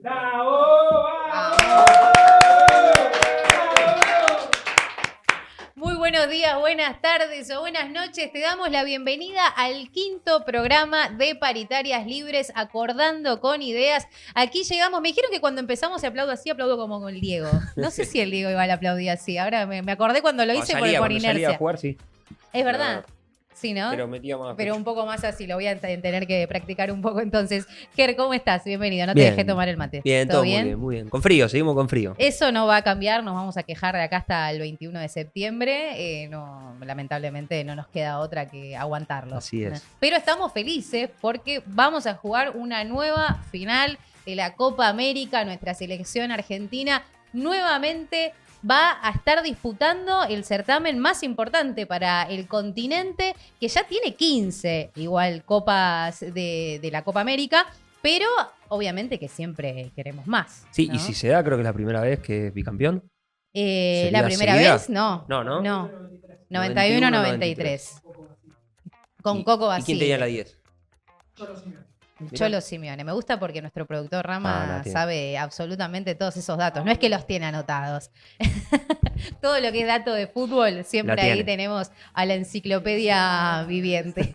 ¡Bravo! Muy buenos días, buenas tardes o buenas noches. Te damos la bienvenida al quinto programa de Paritarias Libres, acordando con ideas. Aquí llegamos. Me dijeron que cuando empezamos se aplaudo así, aplaudo como con el Diego. No sé si el Diego igual aplaudía así. Ahora me acordé cuando lo hice por inercia. Salía a jugar, sí. Es verdad. Sí, ¿no? Pero metía más. Pero un poco más así, lo voy a tener que practicar un poco entonces. Ger, ¿cómo estás? Bienvenido, no te Bien. dejé tomar el mate. Bien, todo muy bien, muy bien. Con frío, seguimos con frío. Eso no va a cambiar, nos vamos a quejar de acá hasta el 21 de septiembre. No, lamentablemente no nos queda otra que aguantarlo. Así es. Pero estamos felices porque vamos a jugar una nueva final de la Copa América. Nuestra selección argentina nuevamente va a estar disputando el certamen más importante para el continente, que ya tiene 15 igual copas de la Copa América, pero obviamente que siempre queremos más. Sí, ¿no? y si se da, creo que es la primera vez que es bicampeón. ¿La primera seguida? vez? No. No, ¿no? No. 91-93. Con Coco Basile. ¿Y quién tenía la 10? Cholo Simeone. Me gusta porque nuestro productor Rama tiene. sabe absolutamente todos esos datos. No es que los tiene anotados. Todo lo que es dato de fútbol, siempre La ahí tiene. tenemos a la enciclopedia viviente.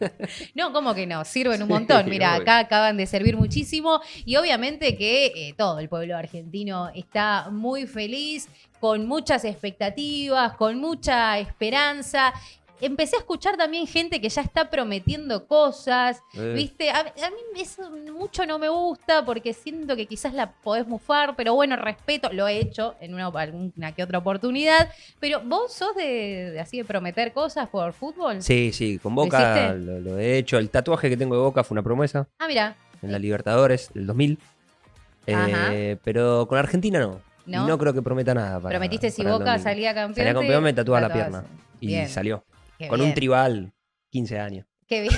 No, ¿cómo que no? Sirven un montón. Mira, obvio. acá acaban de servir muchísimo. Y obviamente que todo el pueblo argentino está muy feliz, con muchas expectativas, con mucha esperanza. Empecé a escuchar también gente que ya está prometiendo cosas, ¿viste? A mí eso mucho no me gusta porque siento que quizás la podés mufar, pero bueno, respeto, lo he hecho en alguna que otra oportunidad. Pero ¿vos sos de así de prometer cosas por fútbol? Sí, con ¿Lo Boca hiciste? lo he hecho. El tatuaje que tengo de Boca fue una promesa Ah, mira. en la Libertadores del 2000. Ajá. Pero con Argentina no. ¿No? Y no creo que prometa nada. Prometiste si para el Boca 2000. salía campeón. Salía campeón, me tatuaba la tatuabas. pierna. Y Bien. salió. Qué Con bien. un tribal, 15 años. Qué bien.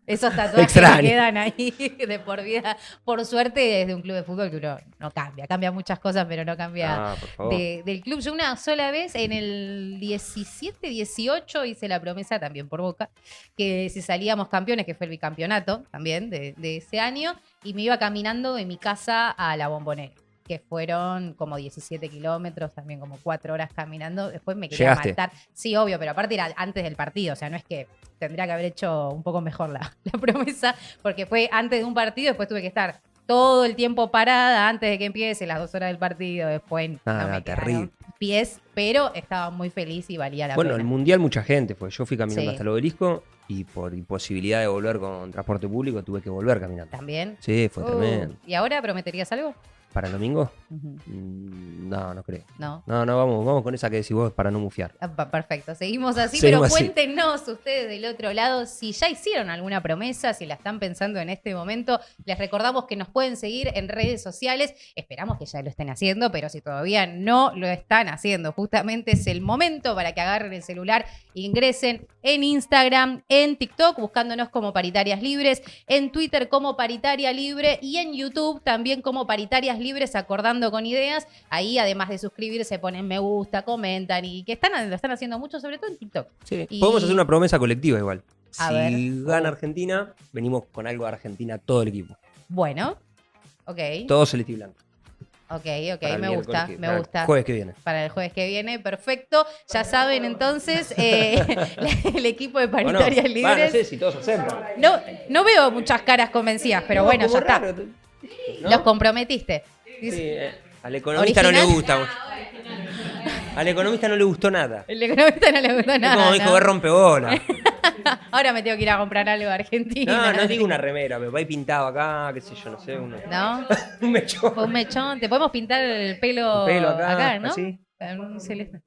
Esos tatuajes Extraño. que quedan ahí de por vida. Por suerte, desde un club de fútbol que uno no cambia. Cambia muchas cosas, pero no cambia Por favor. del club. Yo una sola vez, en el 17, 18, hice la promesa también por Boca, que si salíamos campeones, que fue el bicampeonato también de ese año, y me iba caminando de mi casa a la Bombonera, que fueron como 17 kilómetros, también como 4 horas caminando. Después me quería ¿Llegaste? matar. Sí, obvio, pero aparte era antes del partido. O sea, no es que tendría que haber hecho un poco mejor la promesa, porque fue antes de un partido, después tuve que estar todo el tiempo parada antes de que empiece, las 2 horas del partido, después no me quedaron terrible. pies, pero estaba muy feliz y valía la Bueno, pena. el Mundial mucha gente fue. Yo fui caminando Sí. hasta el obelisco y por imposibilidad de volver con transporte público tuve que volver caminando. ¿También? Sí, fue tremendo. ¿Y ahora prometerías algo? ¿Para el domingo? Ujú. No, no creo. No. No, vamos con esa que decís vos para no mufiar. Perfecto, seguimos así, Seguimos pero así. cuéntenos ustedes del otro lado si ya hicieron alguna promesa, si la están pensando en este momento. Les recordamos que nos pueden seguir en redes sociales, esperamos que ya lo estén haciendo, pero si todavía no lo están haciendo, justamente es el momento para que agarren el celular, ingresen en Instagram, en TikTok, buscándonos como Paritarias Libres, en Twitter como Paritaria Libre y en YouTube también como Paritarias Libres, acordando con ideas. Ahí, además de suscribirse, ponen me gusta, comentan y que lo están haciendo mucho, sobre todo en TikTok. Sí. Y- Podemos hacer una promesa colectiva igual. A Si ver. gana Argentina, venimos con algo de Argentina todo el equipo. Bueno, ok, Todo celeste y blanco. ok, Para el me miércoles gusta, que- me para el gusta. Jueves que viene. Para el jueves que viene, perfecto. Ya saben entonces, el equipo de ¿O no? Paritarias Va, Libres. no sé si todos aceptan. No veo muchas caras convencidas, pero No, bueno, como ya está. raro, ¿no? Los comprometiste. Sí, al economista no le ¿Original? gusta. Al economista no le gustó nada. El economista no le gustó Es nada. como dijo ¿no? que rompe bola. Ahora me tengo que ir a comprar algo de Argentina. No digo una remera, me va ahí pintado acá, qué sé yo, no sé. ¿No? Un mechón. Un mechón. Te podemos pintar el pelo, Un pelo acá, ¿no? así. Un celeste.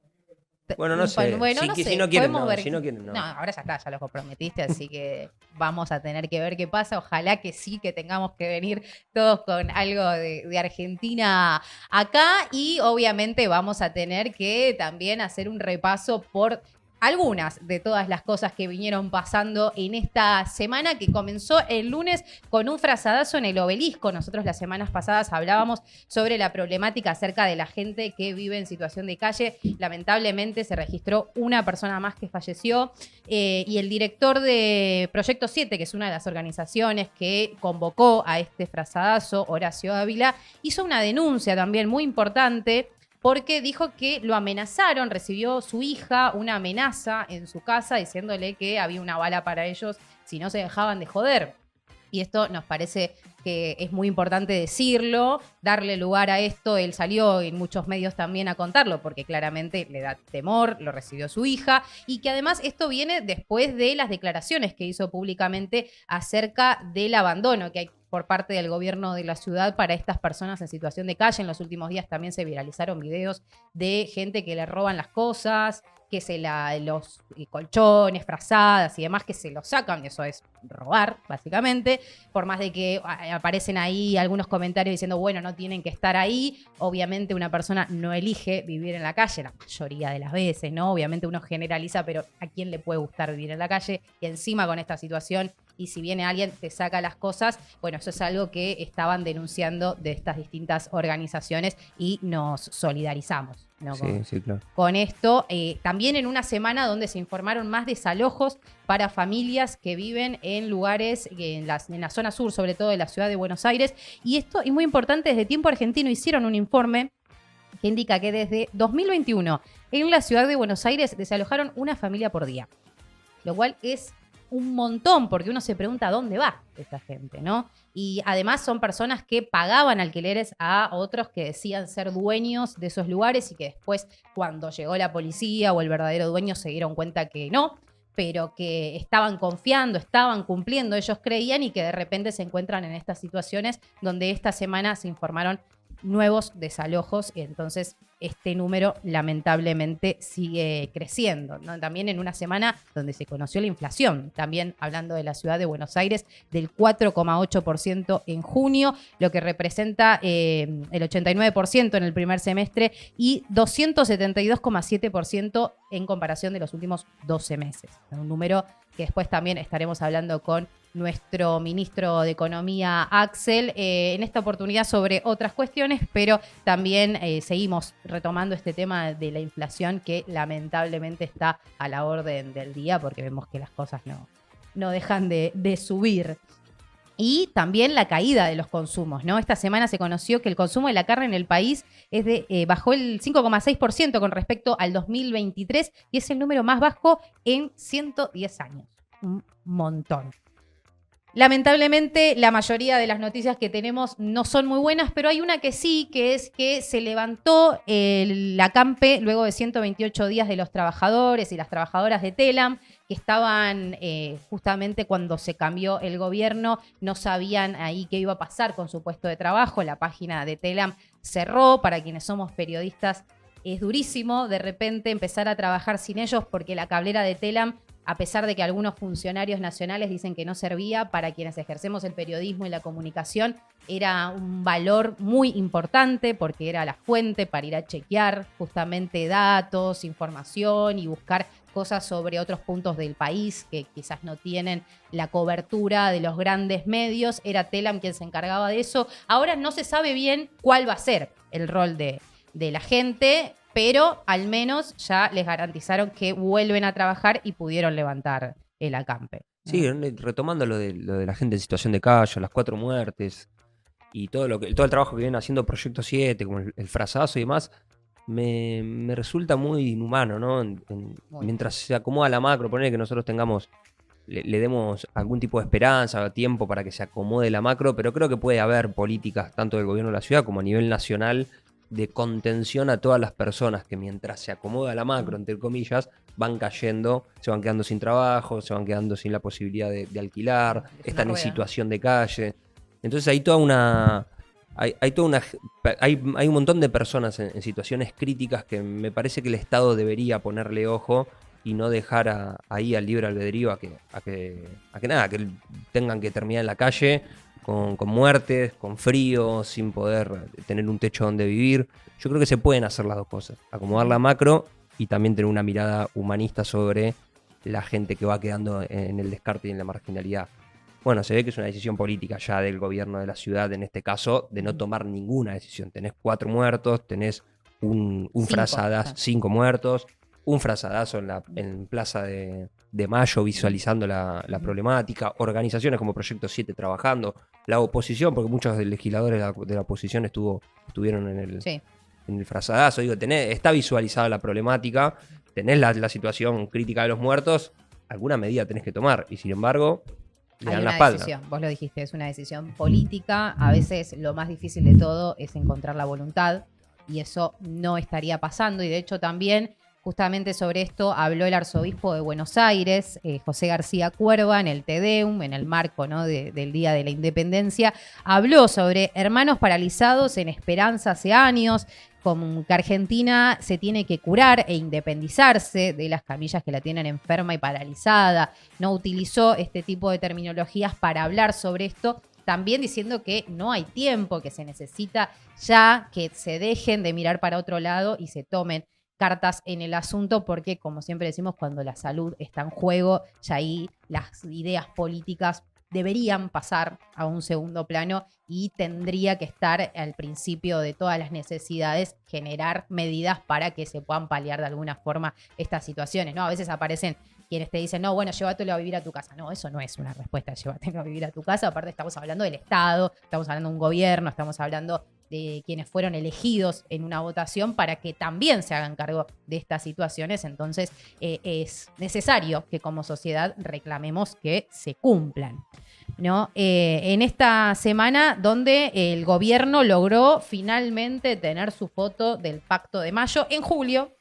Bueno, no sé. Bueno, Si- no si sé. no quieren, Podemos no. ver. Si no quieren, no. No, ahora ya está, ya los comprometiste, así que vamos a tener que ver qué pasa. Ojalá que sí, que tengamos que venir todos con algo de Argentina acá y obviamente vamos a tener que también hacer un repaso por algunas de todas las cosas que vinieron pasando en esta semana, que comenzó el lunes con un frazadazo en el Obelisco. Nosotros las semanas pasadas hablábamos sobre la problemática acerca de la gente que vive en situación de calle. Lamentablemente se registró una persona más que falleció, y el director de Proyecto 7, que es una de las organizaciones que convocó a este frazadazo, Horacio Ávila, hizo una denuncia también muy importante, porque dijo que lo amenazaron, recibió su hija una amenaza en su casa diciéndole que había una bala para ellos si no se dejaban de joder. Y esto nos parece que es muy importante decirlo, darle lugar a esto. Él salió en muchos medios también a contarlo, porque claramente le da temor, lo recibió su hija, y que además esto viene después de las declaraciones que hizo públicamente acerca del abandono que hay por parte del gobierno de la ciudad para estas personas en situación de calle. En los últimos días también se viralizaron videos de gente que le roban las cosas, que los colchones, frazadas y demás, que se los sacan. Eso es robar, básicamente. Por más de que aparecen ahí algunos comentarios diciendo, bueno, no tienen que estar ahí. Obviamente una persona no elige vivir en la calle, la mayoría de las veces, ¿no? Obviamente uno generaliza, pero ¿a quién le puede gustar vivir en la calle? Y encima con esta situación, y si viene alguien te saca las cosas, bueno, eso es algo que estaban denunciando de estas distintas organizaciones y nos solidarizamos, ¿no? Sí, claro. Con esto. También en una semana donde se informaron más desalojos para familias que viven en lugares, en la zona sur, sobre todo de la ciudad de Buenos Aires. Y esto es muy importante, desde Tiempo Argentino hicieron un informe que indica que desde 2021 en la ciudad de Buenos Aires desalojaron una familia por día, lo cual es un montón, porque uno se pregunta dónde va esta gente, ¿no? Y además son personas que pagaban alquileres a otros que decían ser dueños de esos lugares y que después, cuando llegó la policía o el verdadero dueño, se dieron cuenta que no, pero que estaban confiando, estaban cumpliendo, ellos creían, y que de repente se encuentran en estas situaciones donde esta semana se informaron nuevos desalojos, y entonces este número lamentablemente sigue creciendo, ¿no? También en una semana donde se conoció la inflación, también hablando de la ciudad de Buenos Aires, del 4,8% en junio, lo que representa el 89% en el primer semestre y 272,7% en comparación de los últimos 12 meses. Un número que después también estaremos hablando con nuestro ministro de Economía, Axel, en esta oportunidad sobre otras cuestiones, pero también seguimos retomando este tema de la inflación, que lamentablemente está a la orden del día, porque vemos que las cosas no dejan de subir. Y también la caída de los consumos, ¿no? Esta semana se conoció que el consumo de la carne en el país bajó el 5,6% con respecto al 2023, y es el número más bajo en 110 años. Un montón. Lamentablemente, la mayoría de las noticias que tenemos no son muy buenas, pero hay una que sí, que es que se levantó la ACAMPE luego de 128 días de los trabajadores y las trabajadoras de Telam, que estaban justamente cuando se cambió el gobierno, no sabían ahí qué iba a pasar con su puesto de trabajo. La página de Telam cerró. Para quienes somos periodistas es durísimo de repente empezar a trabajar sin ellos, porque la cablera de Telam, a pesar de que algunos funcionarios nacionales dicen que no servía, para quienes ejercemos el periodismo y la comunicación era un valor muy importante, porque era la fuente para ir a chequear justamente datos, información y buscar cosas sobre otros puntos del país que quizás no tienen la cobertura de los grandes medios. Era Telam quien se encargaba de eso. Ahora no se sabe bien cuál va a ser el rol de la gente, pero al menos ya les garantizaron que vuelven a trabajar y pudieron levantar el acampe, ¿no? Sí, retomando lo de la gente en situación de calle, las 4 muertes y todo el trabajo que viene haciendo Proyecto 7, como el frazazo y demás, me resulta muy inhumano, ¿no? Mientras se acomoda la macro, poner que nosotros le demos algún tipo de esperanza, tiempo para que se acomode la macro, pero creo que puede haber políticas tanto del gobierno de la ciudad como a nivel nacional de contención a todas las personas que, mientras se acomoda la macro, entre comillas, van cayendo, se van quedando sin trabajo, se van quedando sin la posibilidad de alquilar, están en situación de calle. Entonces hay hay un montón de personas en situaciones críticas que me parece que el Estado debería ponerle ojo y no dejar ahí al libre albedrío a que tengan que terminar en la calle con muertes, con frío, sin poder tener un techo donde vivir. Yo creo que se pueden hacer las dos cosas, acomodar la macro y también tener una mirada humanista sobre la gente que va quedando en el descarte y en la marginalidad. Bueno, se ve que es una decisión política ya del gobierno de la ciudad, en este caso, de no tomar ninguna decisión. Tenés 4 muertos, tenés un frazadazo, 5 muertos, un frazadazo en Plaza de Mayo visualizando la problemática, organizaciones como Proyecto 7 trabajando, la oposición, porque muchos legisladores de la oposición estuvieron en el frazadazo. Digo, está visualizada la problemática, tenés la situación crítica de los muertos, alguna medida tenés que tomar, y sin embargo le dan la espalda. Decisión, vos lo dijiste, es una decisión política. A veces lo más difícil de todo es encontrar la voluntad, y eso no estaría pasando. Y de hecho también, justamente sobre esto, habló el arzobispo de Buenos Aires, José García Cuerva, en el Te Deum, en el marco, ¿no?, del Día de la Independencia. Habló sobre hermanos paralizados en esperanza hace años, como que Argentina se tiene que curar e independizarse de las camillas que la tienen enferma y paralizada. No utilizó este tipo de terminologías para hablar sobre esto, también diciendo que no hay tiempo, que se necesita ya que se dejen de mirar para otro lado y se tomen cartas en el asunto, porque, como siempre decimos, cuando la salud está en juego, ya ahí las ideas políticas deberían pasar a un segundo plano y tendría que estar al principio de todas las necesidades, generar medidas para que se puedan paliar de alguna forma estas situaciones, ¿no? A veces aparecen quienes te dicen, no, bueno, llévatelo a vivir a tu casa. No, eso no es una respuesta, llévatelo a vivir a tu casa. Aparte, estamos hablando del Estado, estamos hablando de un gobierno, estamos hablando de quienes fueron elegidos en una votación para que también se hagan cargo de estas situaciones. Entonces, es necesario que como sociedad reclamemos que se cumplan, ¿no? En esta semana donde el gobierno logró finalmente tener su foto del Pacto de Mayo en julio,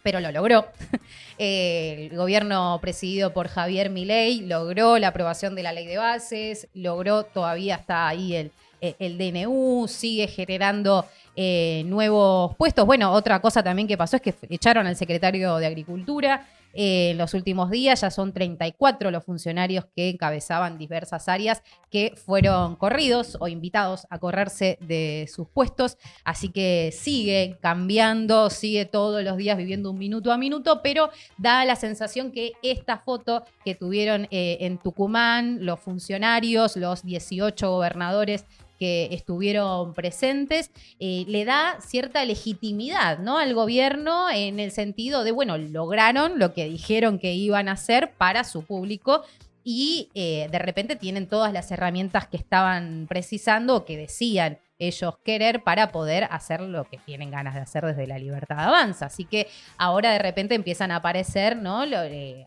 pero lo logró. El gobierno presidido por Javier Milei logró la aprobación de la ley de bases, todavía está ahí el DNU, sigue generando nuevos puestos. Bueno, otra cosa también que pasó es que echaron al secretario de Agricultura. En los últimos días ya son 34 los funcionarios que encabezaban diversas áreas que fueron corridos o invitados a correrse de sus puestos. Así que sigue cambiando, sigue todos los días viviendo un minuto a minuto, pero da la sensación que esta foto que tuvieron en Tucumán, los funcionarios, los 18 gobernadores que estuvieron presentes, le da cierta legitimidad, ¿no?, al gobierno, en el sentido de, bueno, lograron lo que dijeron que iban a hacer para su público y de repente tienen todas las herramientas que estaban precisando o que decían ellos querer para poder hacer lo que tienen ganas de hacer desde La Libertad Avanza. Así que ahora de repente empiezan a aparecer, ¿no?,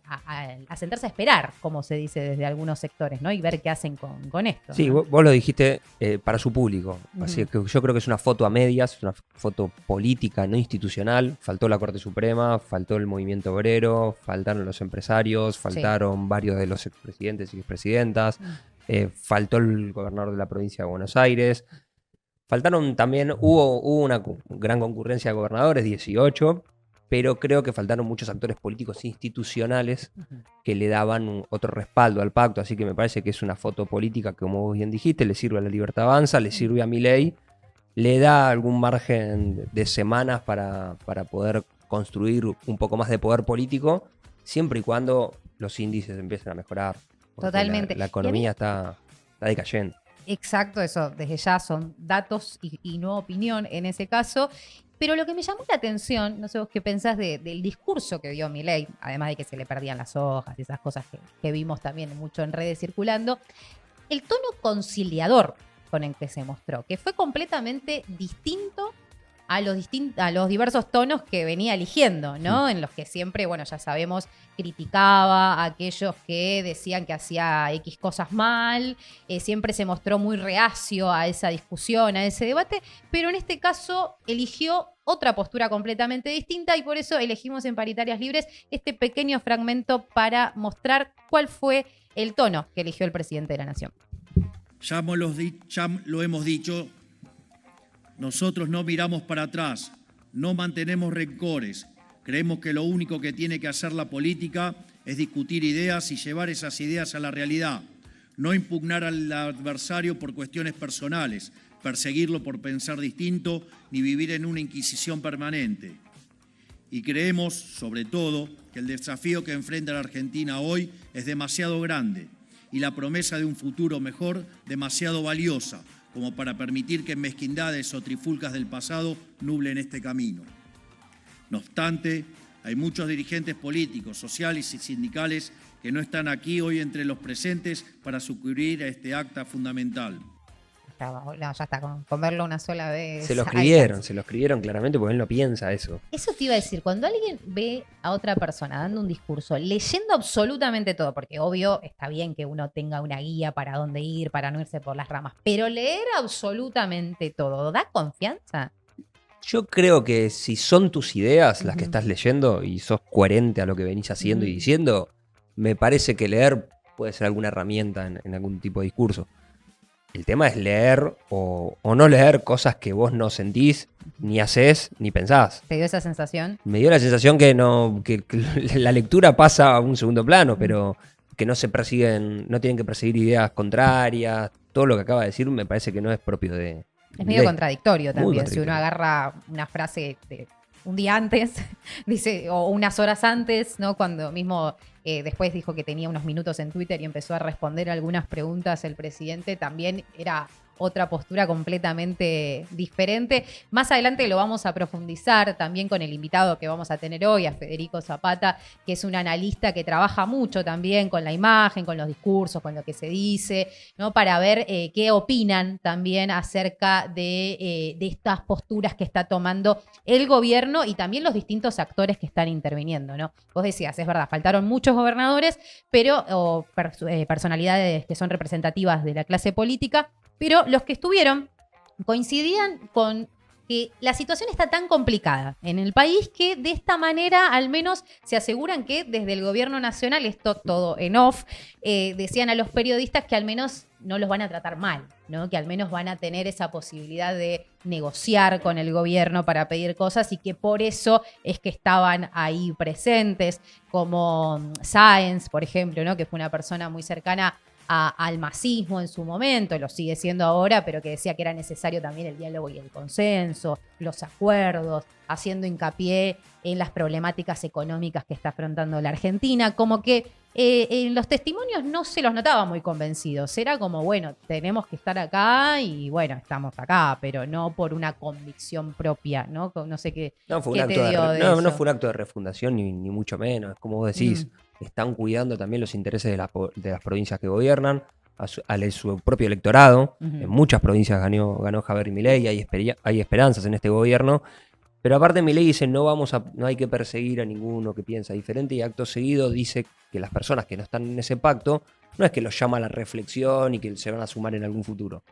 a sentarse a esperar, como se dice desde algunos sectores, ¿no?, y ver qué hacen con esto. Sí, ¿no? vos lo dijiste para su público. Uh-huh. Así que yo creo que es una foto a medias, una foto política, no institucional. Faltó la Corte Suprema, faltó el movimiento obrero, faltaron los empresarios, faltaron varios de los expresidentes y expresidentas, faltó el gobernador de la provincia de Buenos Aires. Faltaron también, hubo una gran concurrencia de gobernadores, 18, pero creo que faltaron muchos actores políticos institucionales que le daban otro respaldo al pacto, así que me parece que es una foto política que, como vos bien dijiste, le sirve a La Libertad Avanza, le sirve a Milei, le da algún margen de semanas para poder construir un poco más de poder político, siempre y cuando los índices empiecen a mejorar. Totalmente. La economía está decayendo. Exacto, eso desde ya son datos y no opinión en ese caso. Pero lo que me llamó la atención, no sé vos qué pensás del discurso que dio Milei, además de que se le perdían las hojas y esas cosas que vimos también mucho en redes circulando, el tono conciliador con el que se mostró, que fue completamente distinto a los diversos tonos que venía eligiendo, ¿no? Sí. En los que siempre, bueno, ya sabemos, criticaba a aquellos que decían que hacía X cosas mal, siempre se mostró muy reacio a esa discusión, a ese debate, pero en este caso eligió otra postura completamente distinta y por eso elegimos en Paritarias Libres este pequeño fragmento para mostrar cuál fue el tono que eligió el presidente de la Nación. Ya lo hemos dicho. Nosotros no miramos para atrás, no mantenemos rencores. Creemos que lo único que tiene que hacer la política es discutir ideas y llevar esas ideas a la realidad. No impugnar al adversario por cuestiones personales, perseguirlo por pensar distinto, ni vivir en una inquisición permanente. Y creemos, sobre todo, que el desafío que enfrenta la Argentina hoy es demasiado grande y la promesa de un futuro mejor demasiado valiosa como para permitir que mezquindades o trifulcas del pasado nublen este camino. No obstante, hay muchos dirigentes políticos, sociales y sindicales que no están aquí hoy entre los presentes para sucumbir a este acta fundamental. No, ya está, con verlo una sola vez. Se lo escribieron claramente porque él no piensa eso. Eso te iba a decir, cuando alguien ve a otra persona dando un discurso, leyendo absolutamente todo, porque obvio está bien que uno tenga una guía para dónde ir, para no irse por las ramas, pero leer absolutamente todo, ¿da confianza? Yo creo que si son tus ideas las que estás leyendo y sos coherente a lo que venís haciendo y diciendo, me parece que leer puede ser alguna herramienta en algún tipo de discurso. El tema es leer o no leer cosas que vos no sentís, ni hacés, ni pensás. ¿Te dio esa sensación? Me dio la sensación que la lectura pasa a un segundo plano, pero que no se persiguen, no tienen que perseguir ideas contrarias. Todo lo que acaba de decir me parece que no es propio de... Es medio contradictorio también. Contradictorio. Si uno agarra una frase de un día antes, dice, o unas horas antes, ¿no? Cuando mismo después dijo que tenía unos minutos en Twitter y empezó a responder algunas preguntas el presidente, también era otra postura completamente diferente. Más adelante lo vamos a profundizar también con el invitado que vamos a tener hoy, a Federico Zapata, que es un analista que trabaja mucho también con la imagen, con los discursos, con lo que se dice, ¿no? Para ver qué opinan también acerca de estas posturas que está tomando el gobierno y también los distintos actores que están interviniendo, ¿no? Vos decías, es verdad, faltaron muchos gobernadores, pero personalidades que son representativas de la clase política, pero los que estuvieron coincidían con que la situación está tan complicada en el país que de esta manera al menos se aseguran que desde el gobierno nacional, esto todo en off, decían a los periodistas que al menos no los van a tratar mal, ¿no? Que al menos van a tener esa posibilidad de negociar con el gobierno para pedir cosas y que por eso es que estaban ahí presentes, como Sáenz, por ejemplo, ¿no? Que fue una persona muy cercana al masismo en su momento, lo sigue siendo ahora, pero que decía que era necesario también el diálogo y el consenso, los acuerdos, haciendo hincapié en las problemáticas económicas que está afrontando la Argentina, como que en los testimonios no se los notaba muy convencidos, era como, bueno, tenemos que estar acá y bueno, estamos acá, pero no por una convicción propia, ¿no? No sé qué, No fue qué un te acto dio de, de no, eso. no fue un acto de refundación, ni mucho menos. Como vos decís, están cuidando también los intereses de las provincias que gobiernan, a su propio electorado. En muchas provincias ganó Javier Milei, hay esperanzas en este gobierno. Pero aparte Milei dice, no hay que perseguir a ninguno que piensa diferente, y acto seguido dice que las personas que no están en ese pacto no es que los llama a la reflexión y que se van a sumar en algún futuro.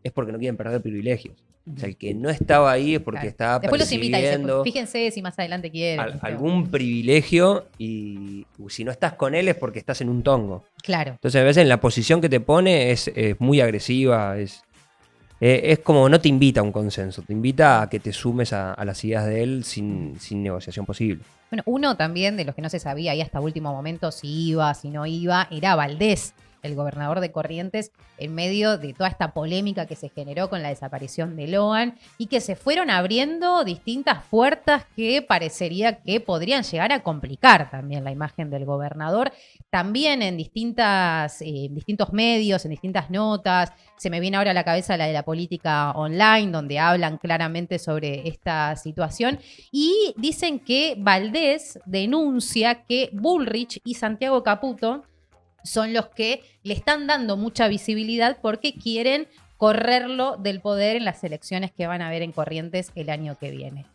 Es porque no quieren perder privilegios. O sea, el que no estaba ahí es porque estaba Después los invita y dice, persiguiendo fíjense si más adelante quieren. algún privilegio, y si no estás con él es porque estás en un tongo. Claro. Entonces a veces en la posición que te pone es muy agresiva, es como no te invita a un consenso, te invita a que te sumes a las ideas de él sin negociación posible. Bueno, uno también de los que no se sabía ahí hasta último momento si iba, si no iba, era Valdés, el gobernador de Corrientes, en medio de toda esta polémica que se generó con la desaparición de Loan y que se fueron abriendo distintas puertas que parecería que podrían llegar a complicar también la imagen del gobernador. También en distintos medios, en distintas notas, se me viene ahora a la cabeza la de la política online, donde hablan claramente sobre esta situación y dicen que Valdés denuncia que Bullrich y Santiago Caputo son los que le están dando mucha visibilidad porque quieren correrlo del poder en las elecciones que van a haber en Corrientes el año que viene.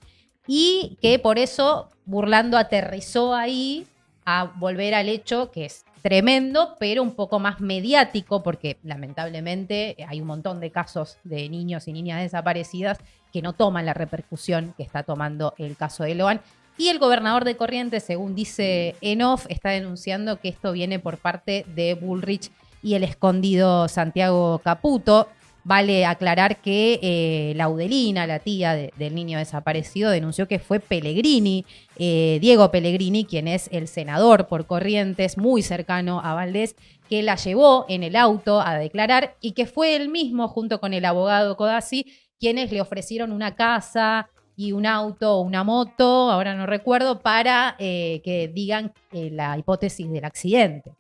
Y que por eso, burlando, aterrizó ahí a volver al hecho que es tremendo, pero un poco más mediático, porque lamentablemente hay un montón de casos de niños y niñas desaparecidas que no toman la repercusión que está tomando el caso de Loan. Y el gobernador de Corrientes, según dice en off, está denunciando que esto viene por parte de Bullrich y el escondido Santiago Caputo. Vale aclarar que Laudelina, la tía del niño desaparecido, denunció que fue Pellegrini, Diego Pellegrini, quien es el senador por Corrientes, muy cercano a Valdés, que la llevó en el auto a declarar y que fue él mismo, junto con el abogado Codazzi, quienes le ofrecieron una casa y un auto o una moto, ahora no recuerdo, para que digan la hipótesis del accidente.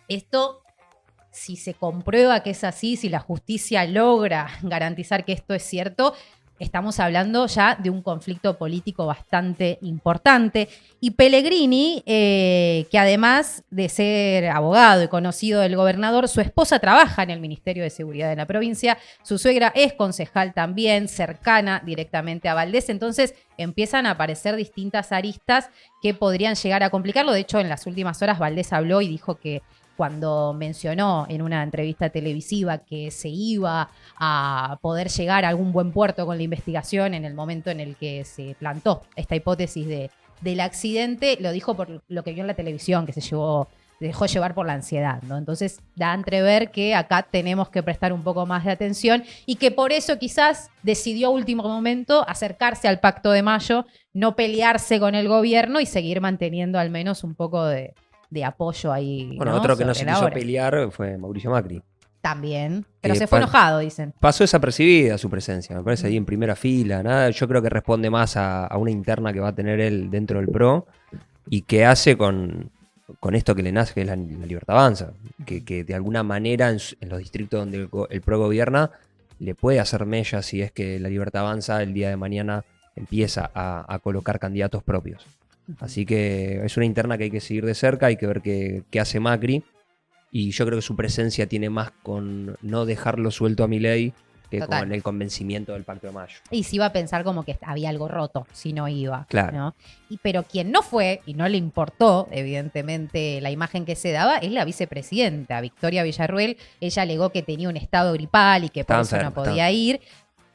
Esto, si se comprueba que es así, si la justicia logra garantizar que esto es cierto, estamos hablando ya de un conflicto político bastante importante. Y Pellegrini, que además de ser abogado y conocido del gobernador, su esposa trabaja en el Ministerio de Seguridad de la provincia, su suegra es concejal también, cercana directamente a Valdés, entonces empiezan a aparecer distintas aristas que podrían llegar a complicarlo. De hecho, en las últimas horas Valdés habló y dijo que cuando mencionó en una entrevista televisiva que se iba a poder llegar a algún buen puerto con la investigación en el momento en el que se plantó esta hipótesis del accidente, lo dijo por lo que vio en la televisión, que se dejó llevar por la ansiedad, ¿no? Entonces da a entrever que acá tenemos que prestar un poco más de atención y que por eso quizás decidió a último momento acercarse al Pacto de Mayo, no pelearse con el gobierno y seguir manteniendo al menos un poco de apoyo ahí. Bueno, ¿no? otro que no Sobre se la quiso obra. pelear fue Mauricio Macri. También, pero Que se fue enojado, dicen. Pasó desapercibida su presencia, me parece, ahí en primera fila. Nada, yo creo que responde más a una interna que va a tener él dentro del PRO y que hace con esto que le nace, que es la Libertad Avanza. Que de alguna manera en los distritos donde el PRO gobierna le puede hacer mella si es que la Libertad Avanza el día de mañana empieza a colocar candidatos propios. Así que es una interna que hay que seguir de cerca, hay que ver qué hace Macri. Y yo creo que su presencia tiene más con no dejarlo suelto a Milei que Total. con el convencimiento del Pacto de Mayo. Y se iba a pensar como que había algo roto si no iba. Claro. ¿No? Pero quien no fue y no le importó, evidentemente, la imagen que se daba, es la vicepresidenta, Victoria Villarruel. Ella alegó que tenía un estado gripal y que por Estaba eso no enferma, podía ir.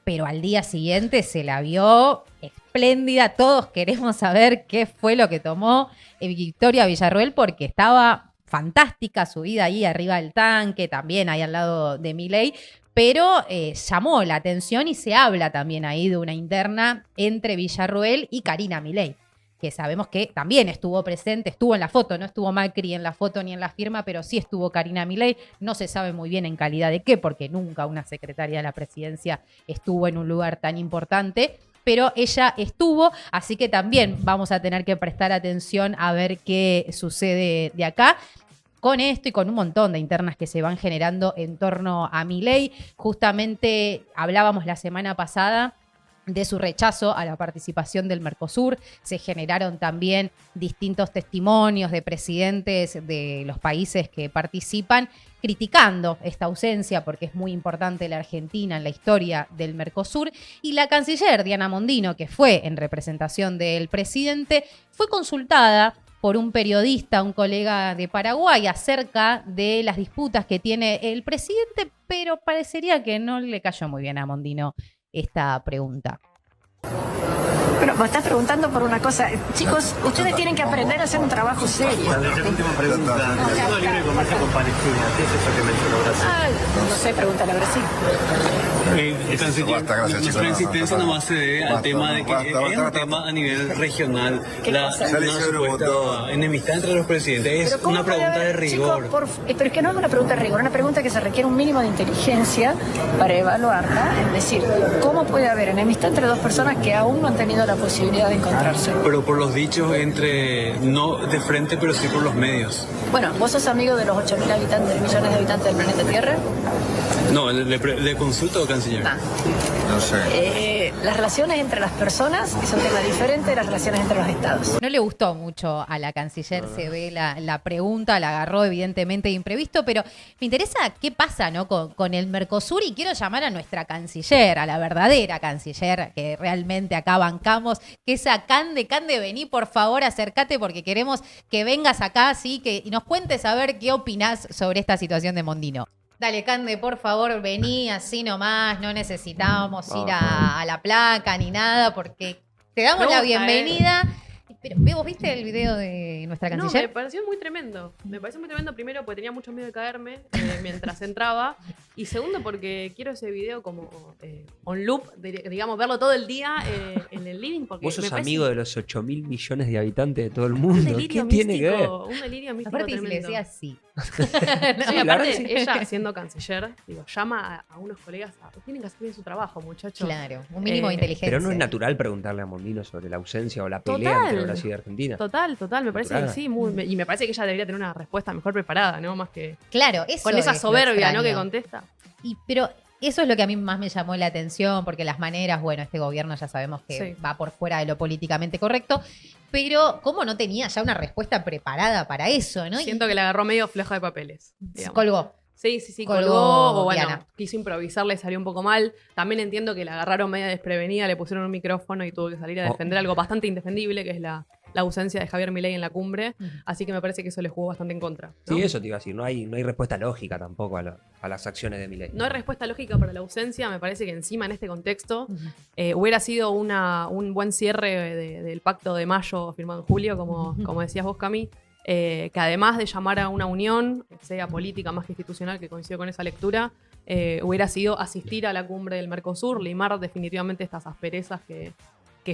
Pero al día siguiente se la vio espléndida. Todos queremos saber qué fue lo que tomó Victoria Villarruel porque estaba fantástica, subida ahí arriba del tanque, también ahí al lado de Milei, pero llamó la atención y se habla también ahí de una interna entre Villarruel y Karina Milei, que sabemos que también estuvo presente, estuvo en la foto, no estuvo Macri en la foto ni en la firma, pero sí estuvo Karina Milei. No se sabe muy bien en calidad de qué, porque nunca una secretaria de la presidencia estuvo en un lugar tan importante, pero ella estuvo, así que también vamos a tener que prestar atención a ver qué sucede de acá. Con esto y con un montón de internas que se van generando en torno a Milei. Justamente hablábamos la semana pasada de su rechazo a la participación del Mercosur. Se generaron también distintos testimonios de presidentes de los países que participan criticando esta ausencia porque es muy importante la Argentina en la historia del Mercosur. Y la canciller Diana Mondino, que fue en representación del presidente, fue consultada por un periodista, un colega de Paraguay, acerca de las disputas que tiene el presidente, pero parecería que no le cayó muy bien a Mondino esta pregunta. Bueno, me estás preguntando por una cosa. Chicos, ustedes tienen que aprender a hacer un trabajo serio. Última pregunta. El Tratado de Libre Comercio con Palestina, ¿qué es eso que mencionó Brasil? No sé, pregúntale a Brasil. Canciller, Basta, gracias, chicos. nuestra insistencia nomás se debe al Basta, tema de que basta, es basta, un tema a nivel regional. ¿Qué cosa? Una supuesta enemistad entre los presidentes. Es ¿cómo una puede pregunta haber, de rigor. chicos, pero es que no es una pregunta de rigor, es una pregunta que se requiere un mínimo de inteligencia para evaluarla. Es decir, ¿cómo puede haber enemistad entre dos personas que aún no han tenido la posibilidad de encontrarse? Pero por los dichos entre, no de frente, pero sí por los medios. Bueno, ¿vos sos amigo de los 8.000 habitantes, millones de habitantes del planeta Tierra? No, le consulto, canciller. No sé. Las relaciones entre las personas es un tema diferente de las relaciones entre los estados. No le gustó mucho a la canciller, se ve la pregunta, la agarró evidentemente de imprevisto, pero me interesa qué pasa, ¿no? con el Mercosur y quiero llamar a nuestra canciller, a la verdadera canciller que realmente acá bancamos, que es a Cande. Cande, vení por favor, acércate porque queremos que vengas acá, ¿sí? Y nos cuentes a ver qué opinás sobre esta situación de Mondino. Dale, Cande, por favor, vení así nomás, no necesitamos ir a la placa ni nada, porque te damos la bienvenida. Pero, ¿vos viste el video de nuestra No, canciller? me pareció muy tremendo. Me pareció muy tremendo, primero, porque tenía mucho miedo de caerme mientras entraba. Y segundo, porque quiero ese video como on loop, digamos, verlo todo el día en el living. Porque Vos sos me parece amigo de los 8.000 millones de habitantes de todo el un mundo. delirio ¿Qué tiene que ver? místico. Un delirio místico Aparte, si le tremendo. decía sí. Sí, la verdad aparte, que sí. ella siendo canciller, digo, llama a unos colegas, tienen que hacer bien su trabajo, muchachos. Claro, un mínimo de inteligencia. Pero no es natural preguntarle a Mondino sobre la ausencia o la pelea Total. entre Brasil y Argentina. Total, me parece que Natural. sí. Y me parece que ella debería tener una respuesta mejor preparada, ¿no? Más que Claro, eso con esa es lo soberbia, ¿no? extraño. Que contesta. Pero eso es lo que a mí más me llamó la atención, porque las maneras, bueno, este gobierno ya sabemos que Sí. va por fuera de lo políticamente correcto, pero ¿cómo no tenía ya una respuesta preparada para eso, no? Siento que la agarró medio floja de papeles. Y digamos. colgó. Sí, colgó colgó. O bueno, Diana. quiso improvisar, le salió un poco mal. También entiendo que la agarraron media desprevenida, le pusieron un micrófono y tuvo que salir a defender algo bastante indefendible, que es la ausencia de Javier Milei en la cumbre. Así que me parece que eso le jugó bastante en contra, ¿no? Sí, eso te iba a decir. No hay respuesta lógica tampoco a las acciones de Milei. No hay respuesta lógica para la ausencia. Me parece que encima en este contexto hubiera sido un buen cierre del pacto de mayo firmado en julio, como decías vos, Cami, que además de llamar a una unión, sea política más que institucional, que coincido con esa lectura, hubiera sido asistir a la cumbre del Mercosur, limar definitivamente estas asperezas que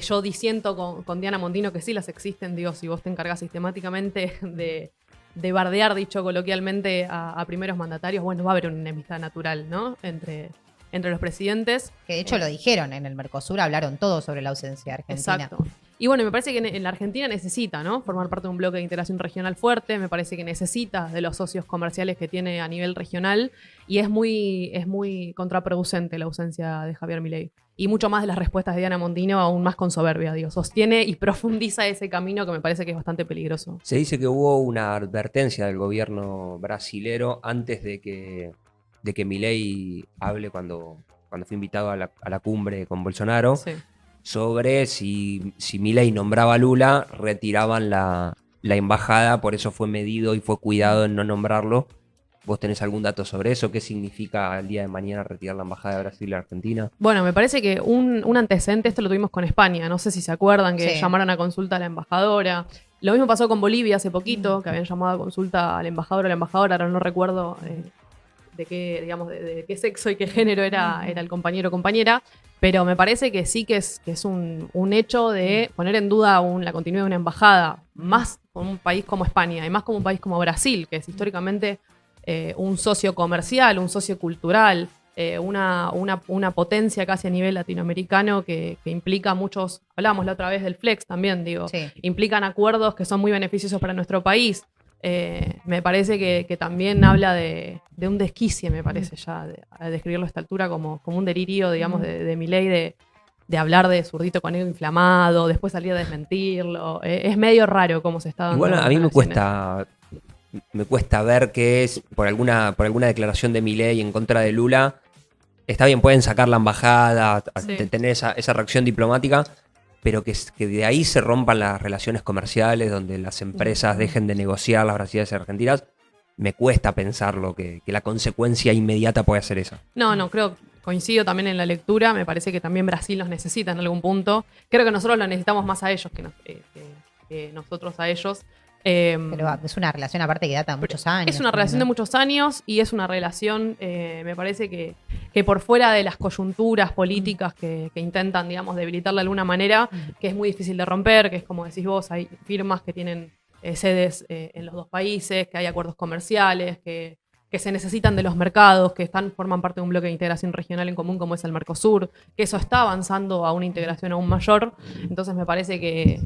yo disiento con Diana Mondino, que sí las existen, digo, si vos te encargás sistemáticamente de bardear, dicho coloquialmente, a primeros mandatarios, bueno, va a haber una enemistad natural, ¿no? Entre los presidentes. Que de hecho lo dijeron en el Mercosur, hablaron todos sobre la ausencia de Argentina. Exacto. Y bueno, me parece que en la Argentina necesita, ¿no? Formar parte de un bloque de integración regional fuerte. Me parece que necesita de los socios comerciales que tiene a nivel regional. Y es muy contraproducente la ausencia de Javier Milei. Y mucho más de las respuestas de Diana Mondino, aún más con soberbia, digo. Sostiene y profundiza ese camino que me parece que es bastante peligroso. Se dice que hubo una advertencia del gobierno brasilero antes de que Milei hable cuando fue invitado a la cumbre con Bolsonaro, Sí. sobre si Milei nombraba a Lula, retiraban la embajada, por eso fue medido y fue cuidado en no nombrarlo. ¿Vos tenés algún dato sobre eso? ¿Qué significa el día de mañana retirar la embajada de Brasil y Argentina? Bueno, me parece que un antecedente, esto lo tuvimos con España, no sé si se acuerdan que Sí. llamaron a consulta a la embajadora. Lo mismo pasó con Bolivia hace poquito, que habían llamado a consulta al embajador o a la embajadora, ahora no recuerdo de qué, digamos, de qué sexo y qué género era el compañero o compañera, pero me parece que sí que es un hecho de poner en duda la continuidad de una embajada, más con un país como España y más como un país como Brasil, que es históricamente un socio comercial, un socio cultural, una potencia casi a nivel latinoamericano que implica muchos, hablábamos la otra vez del Flex también, digo, Sí. implican acuerdos que son muy beneficiosos para nuestro país. Me parece que también habla de un desquicie, me parece ya, a describirlo a esta altura como un delirio, digamos, de Milei, de hablar de zurdito con ego inflamado, después salir a desmentirlo. Es medio raro cómo se está dando. Igual a mí me las relaciones. cuesta ver que es por alguna declaración de Milei en contra de Lula. Está bien, pueden sacar la embajada, Sí. tener esa reacción diplomática, pero que de ahí se rompan las relaciones comerciales, donde las empresas dejen de negociar las brasileñas y argentinas. Me cuesta pensarlo, que la consecuencia inmediata puede ser esa. No, coincido también en la lectura. Me parece que también Brasil los necesita en algún punto. Creo que nosotros lo necesitamos más a ellos que nosotros a ellos. Pero es una relación aparte que data muchos años. Es una relación de muchos años y es una relación, me parece que por fuera de las coyunturas políticas que intentan, digamos, debilitarla de alguna manera, que es muy difícil de romper, que es como decís vos, hay firmas que tienen sedes en los dos países, que hay acuerdos comerciales, que se necesitan de los mercados, que forman parte de un bloque de integración regional en común como es el Mercosur, que eso está avanzando a una integración aún mayor. Entonces me parece que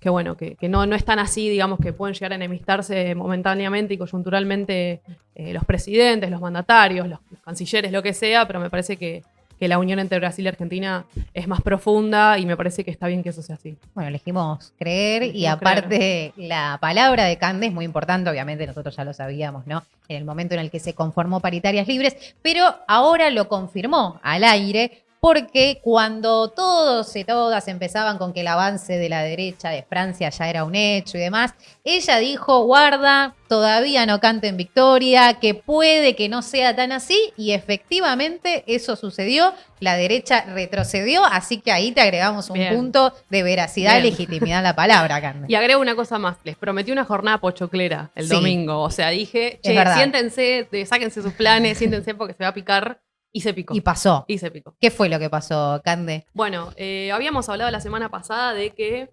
bueno, que no es tan así, digamos, que pueden llegar a enemistarse momentáneamente y coyunturalmente los presidentes, los mandatarios, los cancilleres, lo que sea, pero me parece que la unión entre Brasil y Argentina es más profunda y me parece que está bien que eso sea así. Bueno, elegimos creer y Elegimos aparte la palabra de Cande es muy importante, obviamente nosotros ya lo sabíamos, ¿no? En el momento en el que se conformó Paritarias Libres, pero ahora lo confirmó al aire porque cuando todos y todas empezaban con que el avance de la derecha de Francia ya era un hecho y demás, ella dijo, guarda, todavía no canten victoria, que puede que no sea tan así, y efectivamente eso sucedió, la derecha retrocedió, así que ahí te agregamos un Bien. punto de veracidad y Bien. legitimidad a la palabra, Carmen. Y agrego una cosa más, les prometí una jornada pochoclera el Sí. domingo, o sea, dije, che, verdad. siéntense, sáquense sus planes, siéntense porque se va a picar, y se picó. Y pasó. Y se picó. ¿Qué fue lo que pasó, Cande? Bueno, habíamos hablado la semana pasada de que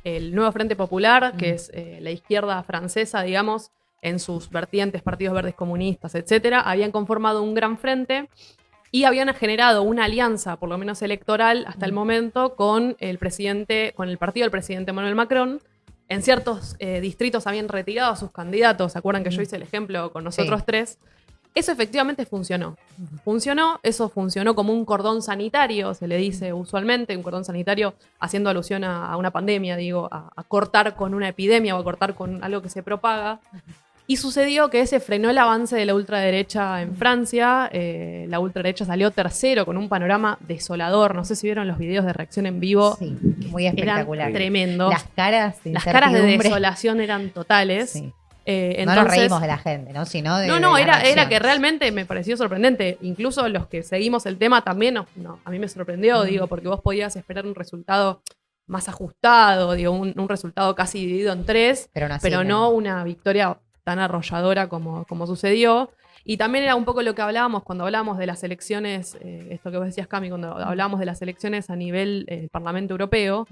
el nuevo Frente Popular, que es la izquierda francesa, digamos, en sus vertientes, partidos verdes comunistas, etcétera, habían conformado un gran frente y habían generado una alianza, por lo menos electoral, hasta el momento, con el partido del presidente Emmanuel Macron. En ciertos distritos habían retirado a sus candidatos. ¿Se acuerdan que yo hice el ejemplo con nosotros tres? Eso efectivamente funcionó. Eso funcionó como un cordón sanitario, se le dice usualmente, un cordón sanitario haciendo alusión a una pandemia, digo, a cortar con una epidemia o a cortar con algo que se propaga. Y sucedió que se frenó el avance de la ultraderecha en Francia. La ultraderecha salió tercero con un panorama desolador. No sé si vieron los videos de reacción en vivo. Sí, muy espectacular. Eran tremendos. Las caras de de desolación eran totales. Sí. Entonces, no nos reímos de la gente, ¿no? Sino de No, de las era que reacciones. realmente me pareció sorprendente. Incluso los que seguimos el tema también, a mí me sorprendió, digo, porque vos podías esperar un resultado más ajustado, digo, un resultado casi dividido en tres, Pero no así, pero no una victoria tan arrolladora como sucedió. Y también era un poco lo que hablábamos cuando hablábamos de las elecciones, esto que vos decías, Cami, cuando hablábamos de las elecciones a nivel Parlamento Europeo,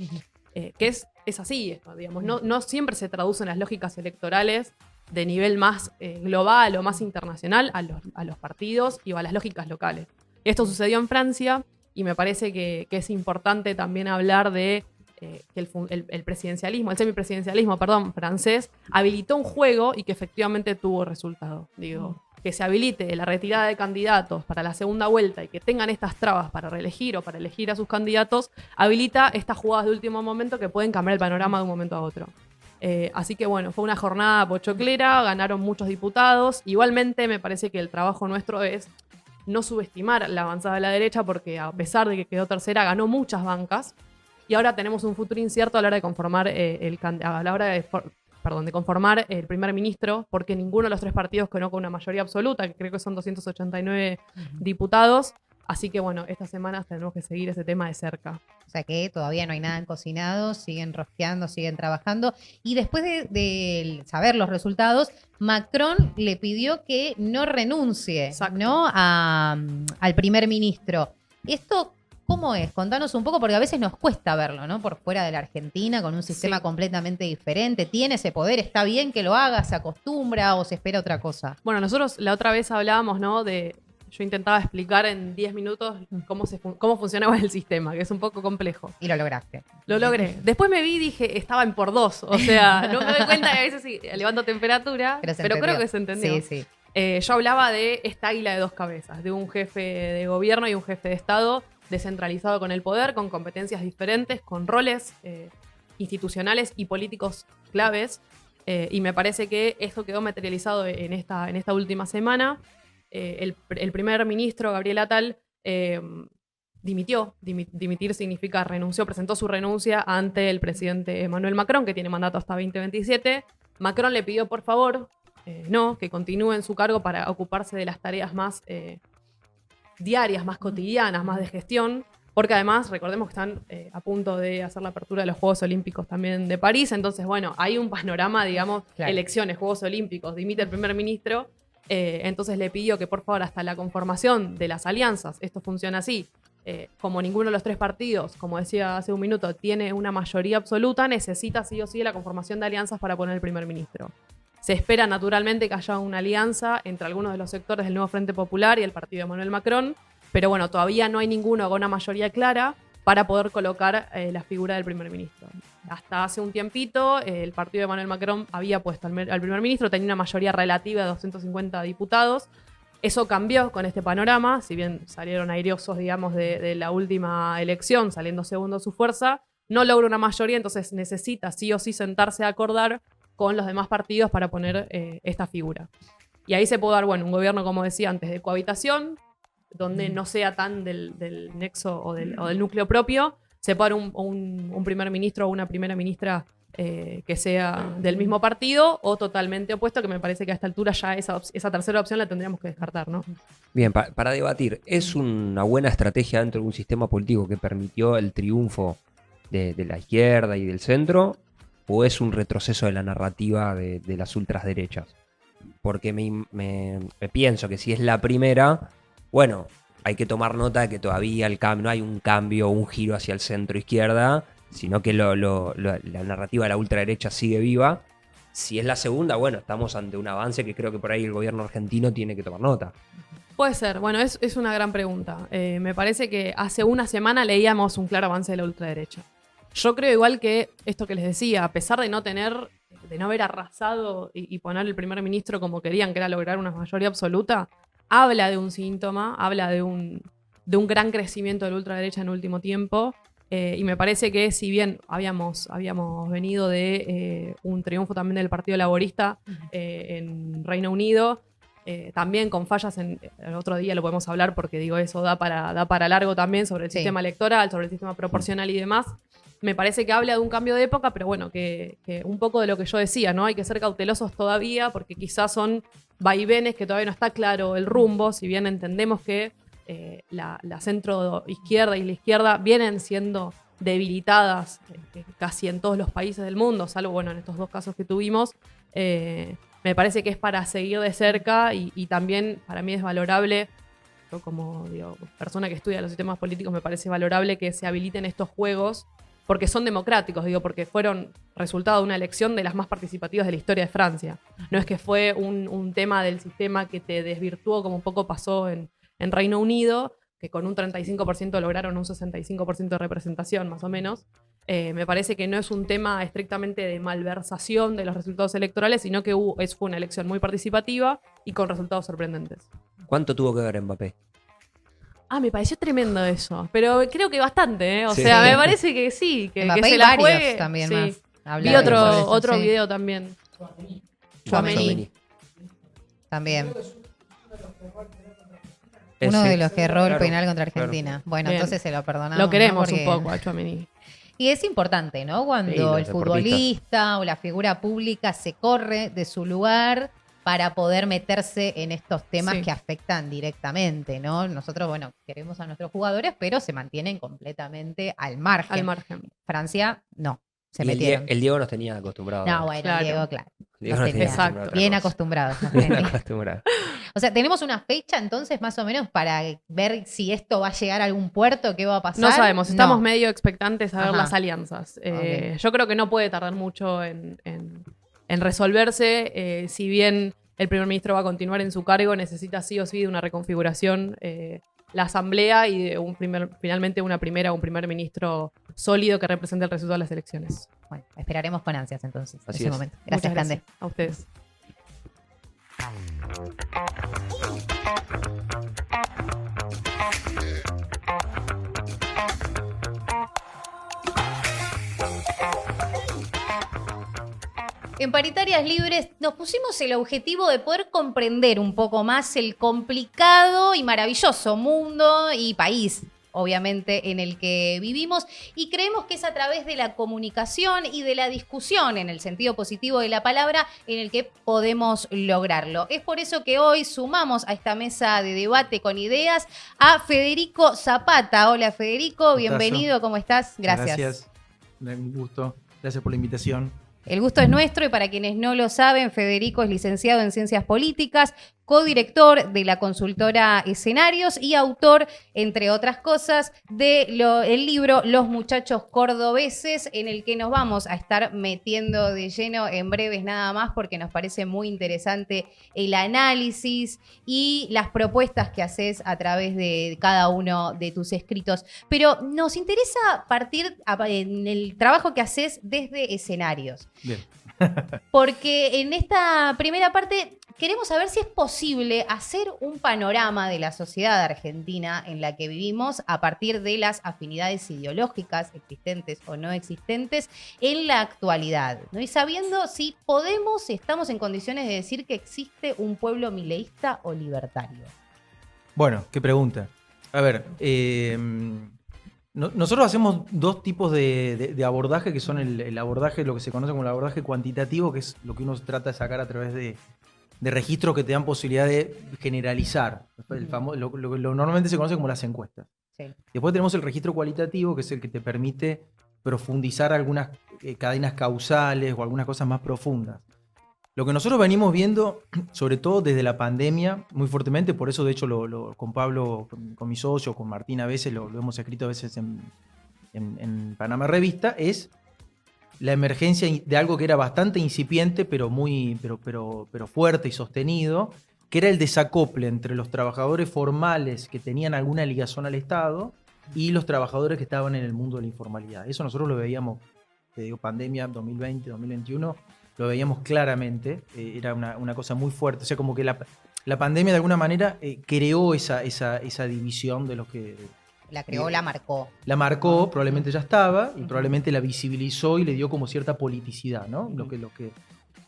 que es así esto, digamos. No siempre se traducen las lógicas electorales de nivel más global o más internacional a los partidos y a las lógicas locales. Esto sucedió en Francia y me parece que es importante también hablar de que el presidencialismo, el semipresidencialismo, francés, habilitó un juego y que efectivamente tuvo resultado. Digo, que se habilite la retirada de candidatos para la segunda vuelta y que tengan estas trabas para reelegir o para elegir a sus candidatos, habilita estas jugadas de último momento que pueden cambiar el panorama de un momento a otro. Así que bueno, fue una jornada pochoclera, ganaron muchos diputados. Igualmente me parece que el trabajo nuestro es no subestimar la avanzada de la derecha porque a pesar de que quedó tercera, ganó muchas bancas y ahora tenemos un futuro incierto a la hora de conformar de conformar el primer ministro, porque ninguno de los tres partidos quedó con una mayoría absoluta, que creo que son 289 diputados. Así que bueno, estas semanas tenemos que seguir ese tema de cerca. O sea que todavía no hay nada cocinado, siguen rosqueando, siguen trabajando. Y después de saber los resultados, Macron le pidió que no renuncie, ¿no? Al primer ministro. Esto, ¿cómo es? Contanos un poco, porque a veces nos cuesta verlo, ¿no? Por fuera de la Argentina, con un sistema completamente diferente. ¿Tiene ese poder? ¿Está bien que lo haga? ¿Se acostumbra o se espera otra cosa? Bueno, nosotros la otra vez hablábamos, ¿no? Yo intentaba explicar en 10 minutos cómo funcionaba el sistema, que es un poco complejo. Y lo lograste. Lo logré. Después me vi y dije, estaba en por dos. O sea, no me doy cuenta que a veces sí, levanto temperatura, pero creo que se entendió. Sí. Yo hablaba de esta águila de dos cabezas, de un jefe de gobierno y un jefe de Estado descentralizado con el poder, con competencias diferentes, con roles institucionales y políticos claves. Y me parece que eso quedó materializado en esta última semana. El primer ministro, Gabriel Attal, dimitió. Dimitir significa renunció, presentó su renuncia ante el presidente Emmanuel Macron, que tiene mandato hasta 2027. Macron le pidió, por favor, que continúe en su cargo para ocuparse de las tareas más diarias, más cotidianas, más de gestión, porque además, recordemos que están a punto de hacer la apertura de los Juegos Olímpicos también de París, entonces, bueno, hay un panorama, digamos, claro. Elecciones, Juegos Olímpicos, dimite el primer ministro, entonces le pidió que por favor hasta la conformación de las alianzas, esto funciona así, como ninguno de los tres partidos, como decía hace un minuto, tiene una mayoría absoluta, necesita sí o sí la conformación de alianzas para poner el primer ministro. Se espera naturalmente que haya una alianza entre algunos de los sectores del nuevo Frente Popular y el partido de Emmanuel Macron, pero bueno, todavía no hay ninguno con una mayoría clara para poder colocar la figura del primer ministro. Hasta hace un tiempito, el partido de Emmanuel Macron había puesto al primer ministro, tenía una mayoría relativa de 250 diputados. Eso cambió con este panorama, si bien salieron airosos, digamos, de la última elección, saliendo segundo su fuerza, no logra una mayoría, entonces necesita sí o sí sentarse a acordar con los demás partidos para poner esta figura. Y ahí se puede dar, bueno, un gobierno, como decía antes, de cohabitación, donde no sea tan del nexo o del núcleo propio, se pueda dar un primer ministro o una primera ministra que sea del mismo partido o totalmente opuesto, que me parece que a esta altura ya esa tercera opción la tendríamos que descartar, ¿no? Bien, para debatir, ¿es una buena estrategia dentro de un sistema político que permitió el triunfo de la izquierda y del centro? ¿O es un retroceso de la narrativa de las ultraderechas? Porque me pienso que si es la primera, bueno, hay que tomar nota de que todavía no hay un cambio, un giro hacia el centro-izquierda, sino que la narrativa de la ultraderecha sigue viva. Si es la segunda, bueno, estamos ante un avance que creo que por ahí el gobierno argentino tiene que tomar nota. Puede ser, bueno, es una gran pregunta. Me parece que hace una semana leíamos un claro avance de la ultraderecha. Yo creo igual que esto que les decía, a pesar de no haber arrasado y poner el primer ministro como querían, que era lograr una mayoría absoluta, habla de un síntoma, habla de un gran crecimiento de la ultraderecha en el último tiempo. Y me parece que si bien habíamos venido de un triunfo también del Partido Laborista en Reino Unido, también con fallas el otro día lo podemos hablar porque digo eso da para largo también sobre el sistema electoral, sobre el sistema proporcional y demás. Me parece que habla de un cambio de época, pero bueno, que un poco de lo que yo decía, ¿no? Hay que ser cautelosos todavía porque quizás son vaivenes que todavía no está claro el rumbo, si bien entendemos que la centro izquierda y la izquierda vienen siendo debilitadas casi en todos los países del mundo, salvo bueno en estos dos casos que tuvimos. Me parece que es para seguir de cerca y también para mí es valorable, yo como persona que estudia los sistemas políticos, me parece valorable que se habiliten estos juegos porque son democráticos, porque fueron resultado de una elección de las más participativas de la historia de Francia. No es que fue un tema del sistema que te desvirtuó como un poco pasó en Reino Unido, que con un 35% lograron un 65% de representación, más o menos. Me parece que no es un tema estrictamente de malversación de los resultados electorales, sino que fue una elección muy participativa y con resultados sorprendentes. ¿Cuánto tuvo que ver Mbappé? Me pareció tremendo eso, pero creo que bastante, O Sí. sea, me parece que sí, que Mbappé se y la varios juegue. también Sí. más. Vi Habla de eso, otro sí. video también. Tchouaméni. También. Sí. Uno de los que erró el Claro, penal contra claro. Argentina. Bueno, Bien. entonces se lo perdonamos. Lo queremos ¿no? Porque- un poco a Tchouaméni. Y es importante, ¿no? Cuando Sí, los el futbolista o la figura pública se corre de su lugar para poder meterse en estos temas Sí. que afectan directamente, ¿no? Nosotros, bueno, queremos a nuestros jugadores, pero se mantienen completamente al margen. Al margen. Francia, no. Se Y metieron. el Diego nos tenía acostumbrados. No, bueno, Claro. Diego, claro. Diego nos nos tenía tenía Exacto. acostumbrados a otra bien cosa. acostumbrados. nos Bien tenía. acostumbrados. O sea, tenemos una fecha entonces más o menos para ver si esto va a llegar a algún puerto, qué va a pasar. No sabemos, estamos No. medio expectantes a ver Ajá. las alianzas. Ok. Yo creo que no puede tardar mucho en resolverse. Si bien el primer ministro va a continuar en su cargo, necesita sí o sí de una reconfiguración la asamblea y de finalmente una primera o un primer ministro sólido que represente el resultado de las elecciones. Bueno, esperaremos con ansias entonces Así ese es. momento. Gracias, Muchas Cande. A ustedes. En Paritarias Libres nos pusimos el objetivo de poder comprender un poco más el complicado y maravilloso mundo y país, obviamente, en el que vivimos, y creemos que es a través de la comunicación y de la discusión, en el sentido positivo de la palabra, en el que podemos lograrlo. Es por eso que hoy sumamos a esta mesa de debate con ideas a Federico Zapata. Hola, Federico, bienvenido, ¿cómo estás? Gracias. Un gusto. Gracias por la invitación. El gusto es nuestro y para quienes no lo saben, Federico es licenciado en Ciencias Políticas, codirector de la consultora Escenarios y autor, entre otras cosas, del libro Los Muchachos Cordobeses, en el que nos vamos a estar metiendo de lleno en breves nada más porque nos parece muy interesante el análisis y las propuestas que haces a través de cada uno de tus escritos. Pero nos interesa partir en el trabajo que haces desde Escenarios. Bien. Porque en esta primera parte queremos saber si es posible hacer un panorama de la sociedad argentina en la que vivimos a partir de las afinidades ideológicas existentes o no existentes en la actualidad, ¿no? Y sabiendo si estamos en condiciones de decir que existe un pueblo mileísta o libertario. Bueno, qué pregunta. A ver, nosotros hacemos dos tipos de abordaje, que son el abordaje, lo que se conoce como el abordaje cuantitativo, que es lo que uno trata de sacar a través de registros que te dan posibilidad de generalizar. Lo que normalmente se conoce como las encuestas. Sí. Después tenemos el registro cualitativo, que es el que te permite profundizar algunas cadenas causales o algunas cosas más profundas. Lo que nosotros venimos viendo, sobre todo desde la pandemia, muy fuertemente, por eso de hecho con Pablo, con mi socio, con Martín a veces, lo hemos escrito a veces en Panamá Revista, es la emergencia de algo que era bastante incipiente, pero fuerte y sostenido, que era el desacople entre los trabajadores formales que tenían alguna ligación al Estado y los trabajadores que estaban en el mundo de la informalidad. Eso nosotros lo veíamos, te digo, pandemia 2020, 2021, lo veíamos claramente, era una cosa muy fuerte. O sea, como que la pandemia de alguna manera creó esa división de los que... La creó, la marcó. La marcó, probablemente ya estaba, y probablemente la visibilizó y le dio como cierta politicidad, ¿no?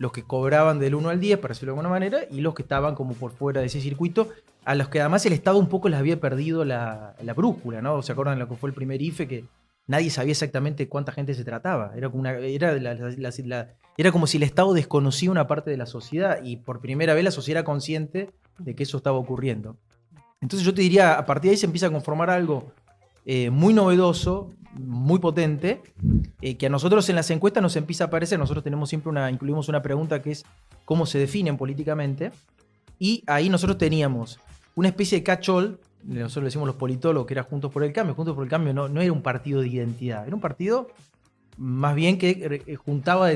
Los que cobraban del 1 al 10, para decirlo de alguna manera, y los que estaban como por fuera de ese circuito, a los que además el Estado un poco les había perdido la brújula, ¿no? ¿Se acuerdan de lo que fue el primer IFE? Que nadie sabía exactamente cuánta gente se trataba. Era como si el Estado desconocía una parte de la sociedad, y por primera vez la sociedad era consciente de que eso estaba ocurriendo. Entonces yo te diría, a partir de ahí se empieza a conformar algo muy novedoso, muy potente, que a nosotros en las encuestas nos empieza a aparecer. Nosotros tenemos siempre incluimos una pregunta que es cómo se definen políticamente, y ahí nosotros teníamos una especie de catch-all, nosotros le decimos los politólogos, que era Juntos por el Cambio. Juntos por el Cambio no era un partido de identidad, era un partido más bien que juntaba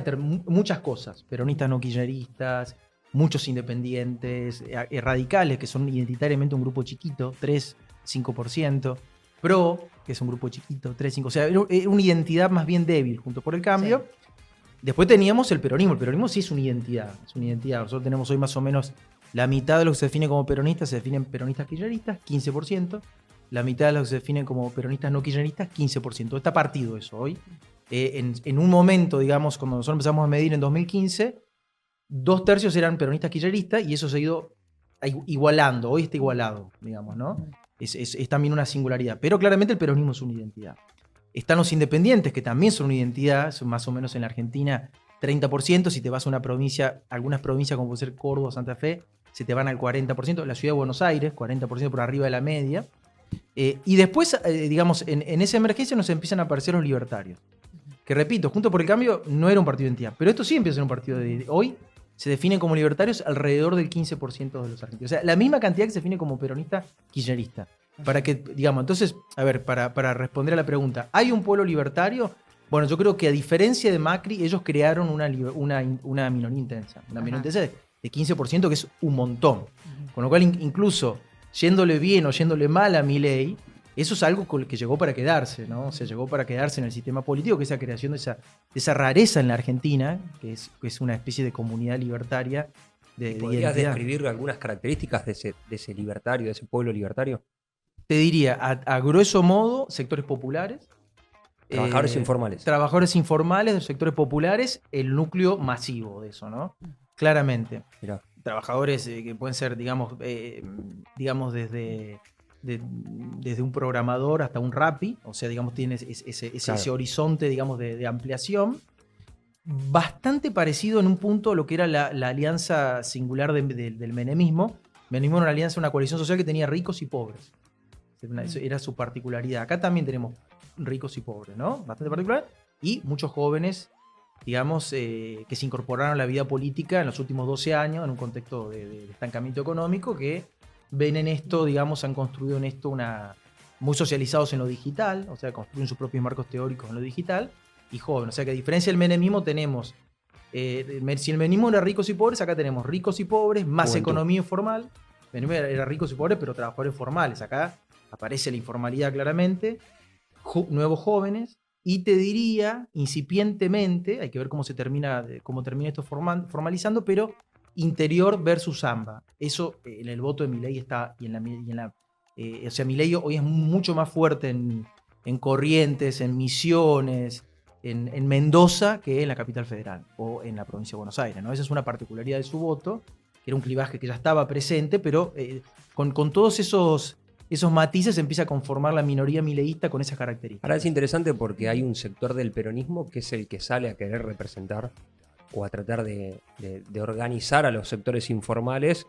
muchas cosas, peronistas no kirchneristas, muchos independientes, radicales, que son identitariamente un grupo chiquito, 3-5%, PRO, que es un grupo chiquito, 3-5%, o sea, era una identidad más bien débil, Juntos por el Cambio. Sí. Después teníamos el peronismo sí es una identidad, Nosotros tenemos hoy más o menos la mitad de los que se definen como peronistas se definen peronistas kirchneristas, 15%, la mitad de los que se definen como peronistas no kirchneristas, 15%. Está partido eso hoy. En un momento, digamos, cuando nosotros empezamos a medir en 2015, 2/3 eran peronistas kirchneristas, y eso se ha ido igualando. Hoy está igualado, digamos, ¿no? Es también una singularidad. Pero claramente el peronismo es una identidad. Están los independientes, que también son una identidad, son más o menos en la Argentina 30%. Si te vas a una provincia, algunas provincias como puede ser Córdoba o Santa Fe, se te van al 40%. La ciudad de Buenos Aires, 40% por arriba de la media. Y después, digamos, en esa emergencia nos empiezan a aparecer los libertarios. Que repito, Juntos por el Cambio no era un partido de identidad, pero esto sí empieza a ser un partido de identidad. Hoy se definen como libertarios alrededor del 15% de los argentinos. O sea, la misma cantidad que se define como peronista kirchnerista. Para que, digamos, entonces, a ver, para responder a la pregunta, ¿hay un pueblo libertario? Bueno, yo creo que a diferencia de Macri, ellos crearon una minoría intensa. Una minoría intensa de 15%, que es un montón. Con lo cual, incluso yéndole bien o yéndole mal a Milei, eso es algo que llegó para quedarse, ¿no? O sea, llegó para quedarse en el sistema político, que es esa creación de esa rareza en la Argentina, que es una especie de comunidad libertaria. ¿Podrías describir algunas características de ese libertario, de ese pueblo libertario? Te diría, a grueso modo, sectores populares. Trabajadores informales. Trabajadores informales, de sectores populares, el núcleo masivo de eso, ¿no? Claramente. Mirá. Trabajadores que pueden ser, digamos desde un programador hasta un rapi, o sea, digamos, tienes ese horizonte, digamos, de ampliación. Bastante parecido en un punto a lo que era la alianza singular del menemismo. Menemismo era una alianza, una coalición social que tenía ricos y pobres. Eso era su particularidad. Acá también tenemos ricos y pobres, ¿no? Bastante particular. Y muchos jóvenes, digamos, que se incorporaron a la vida política en los últimos 12 años, en un contexto de estancamiento económico, que ven en esto, digamos, han construido en esto muy socializados en lo digital, o sea, construyen sus propios marcos teóricos en lo digital, y jóvenes. O sea, que a diferencia del menemismo tenemos, si el menemismo era ricos y pobres, acá tenemos ricos y pobres, más Juventud. Economía informal. El menemismo era ricos y pobres, pero trabajadores formales. Acá aparece la informalidad claramente, nuevos jóvenes, y te diría, incipientemente, hay que ver cómo termina esto formalizando, pero interior versus AMBA. Eso en el voto de Milei está, o sea, Milei hoy es mucho más fuerte en Corrientes, en Misiones, en Mendoza, que en la capital federal o en la provincia de Buenos Aires, ¿no? Esa es una particularidad de su voto. que era un clivaje que ya estaba presente, pero con todos esos matices se empieza a conformar la minoría mileísta con esas características. Ahora es interesante porque hay un sector del peronismo que es el que sale a querer representar o a tratar de organizar a los sectores informales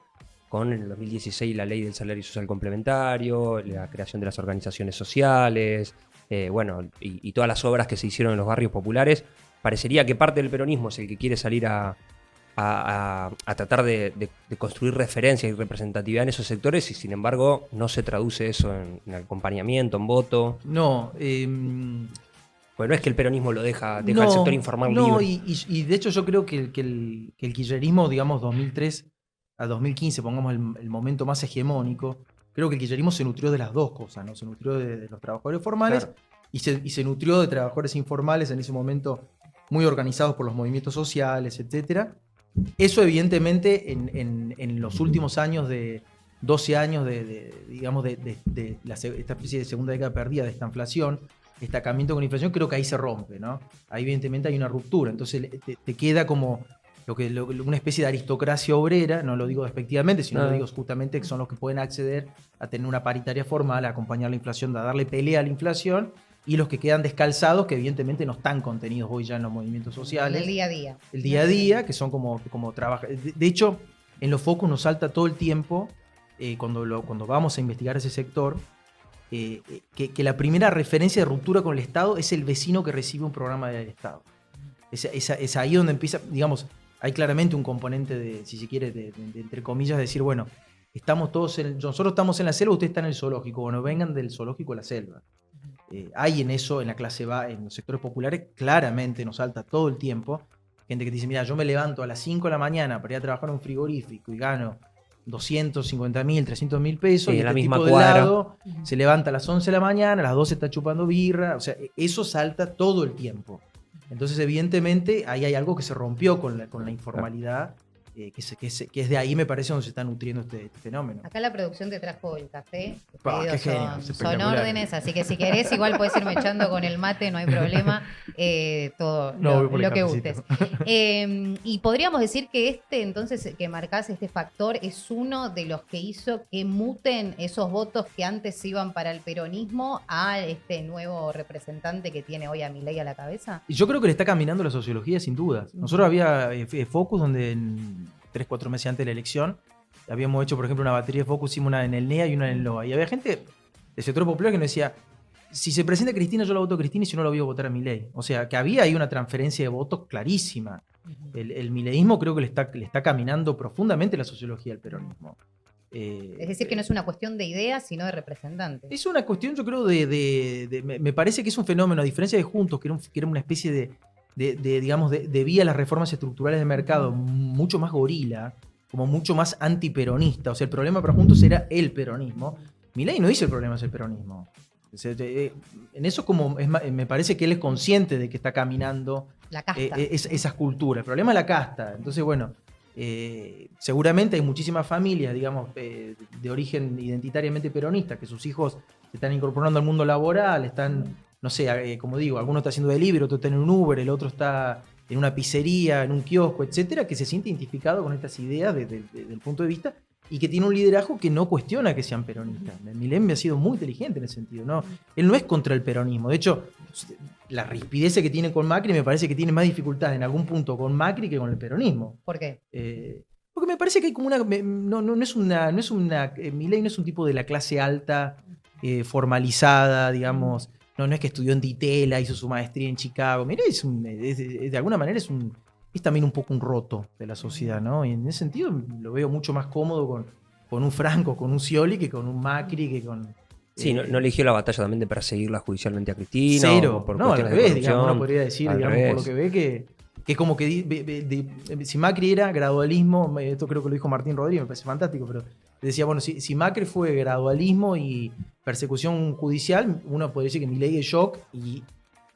con en el 2016 la ley del salario social complementario, la creación de las organizaciones sociales, y todas las obras que se hicieron en los barrios populares. Parecería que parte del peronismo es el que quiere salir a tratar de construir referencia y representatividad en esos sectores y sin embargo no se traduce eso en acompañamiento, en voto. No, Bueno, no es que el peronismo lo deja el sector informal libre. No, y de hecho yo creo que el kirchnerismo, digamos, 2003 a 2015, pongamos el momento más hegemónico, creo que el kirchnerismo se nutrió de las dos cosas, ¿no? Se nutrió de los trabajadores formales, claro, y se nutrió de trabajadores informales en ese momento muy organizados por los movimientos sociales, etcétera. Eso evidentemente en los últimos años 12 años de esta especie de segunda década perdida de esta inflación, destacamiento con inflación, creo que ahí se rompe, ¿no? Ahí evidentemente hay una ruptura, entonces te queda como una especie de aristocracia obrera, no lo digo despectivamente, sino lo digo justamente que son los que pueden acceder a tener una paritaria formal, a acompañar la inflación, a darle pelea a la inflación, y los que quedan descalzados, que evidentemente no están contenidos hoy ya en los movimientos sociales. El día a día. El día a día, que son como trabajadores. De hecho, en los focos nos salta todo el tiempo, cuando vamos a investigar ese sector, que la primera referencia de ruptura con el Estado es el vecino que recibe un programa del Estado. Es ahí donde empieza, digamos, hay claramente un componente de, si se quiere, de entre comillas, decir, bueno, nosotros estamos en la selva, usted está en el zoológico, bueno, vengan del zoológico a la selva. Hay en eso, en la clase baja, en los sectores populares, claramente nos salta todo el tiempo gente que dice, mira, yo me levanto a las 5 de la mañana para ir a trabajar en un frigorífico y gano 250.000, 300.000 pesos, y en la este misma tipo de cuadra lado se levanta a las 11 de la mañana, a las 12 está chupando birra, o sea, eso salta todo el tiempo. Entonces, evidentemente, ahí hay algo que se rompió con la informalidad, que es de ahí, me parece, donde se está nutriendo este fenómeno. Acá la producción te trajo el café. Qué genio, son órdenes, así que si querés, igual puedes irme echando con el mate, no hay problema. Todo lo que gustes. Y podríamos decir que entonces, que marcás este factor, es uno de los que hizo que muten esos votos que antes iban para el peronismo a este nuevo representante que tiene hoy a Milei a la cabeza. Y yo creo que le está caminando la sociología, sin dudas. Nosotros había focus donde 3-4 meses antes de la elección habíamos hecho, por ejemplo, una batería de focus, hicimos una en el NEA y una en el LOA. Y había gente del sector popular que nos decía, si se presenta Cristina, yo la voto a Cristina, y si no, la voy a votar a Milei. O sea, que había ahí una transferencia de votos clarísima. El mileísmo creo que le está caminando profundamente la sociología del peronismo. Es decir, que no es una cuestión de ideas, sino de representantes. Es una cuestión, yo creo, me parece que es un fenómeno, a diferencia de Juntos, que era una especie de vía a las reformas estructurales de mercado, mucho más gorila, como mucho más antiperonista. O sea, el problema para Juntos era el peronismo. Milei no dice el problema es el peronismo. En eso me parece que él es consciente de que está caminando la casta. Esas culturas. El problema es la casta. Entonces, bueno, seguramente hay muchísimas familias, digamos, de origen identitariamente peronista, que sus hijos se están incorporando al mundo laboral, están, no sé, como digo, alguno está haciendo delivery, otro está en un Uber, el otro está en una pizzería, en un kiosco, etcétera, que se siente identificado con estas ideas desde el punto de vista y que tiene un liderazgo que no cuestiona que sean peronistas. Milei ha sido muy inteligente en ese sentido, ¿no? Él no es contra el peronismo. De hecho, la rispidez que tiene con Macri me parece que tiene más dificultad en algún punto con Macri que con el peronismo. ¿Por qué? Porque me parece que hay como Milei no es un tipo de la clase alta, formalizada, digamos. No es que estudió en Ditela, hizo su maestría en Chicago. Milei de alguna manera es también un poco un roto de la sociedad, ¿no? Y en ese sentido lo veo mucho más cómodo con un Franco, con un Scioli, que con un Macri, que con... Sí, no eligió la batalla también de perseguirla judicialmente a Cristina. Cero. No, al revés, digamos, uno podría decir, digamos, por lo que ve, que es como que si Macri era gradualismo, esto creo que lo dijo Martín Rodríguez, me parece fantástico, pero decía, bueno, si Macri fue gradualismo y persecución judicial, uno podría decir que Milei es shock y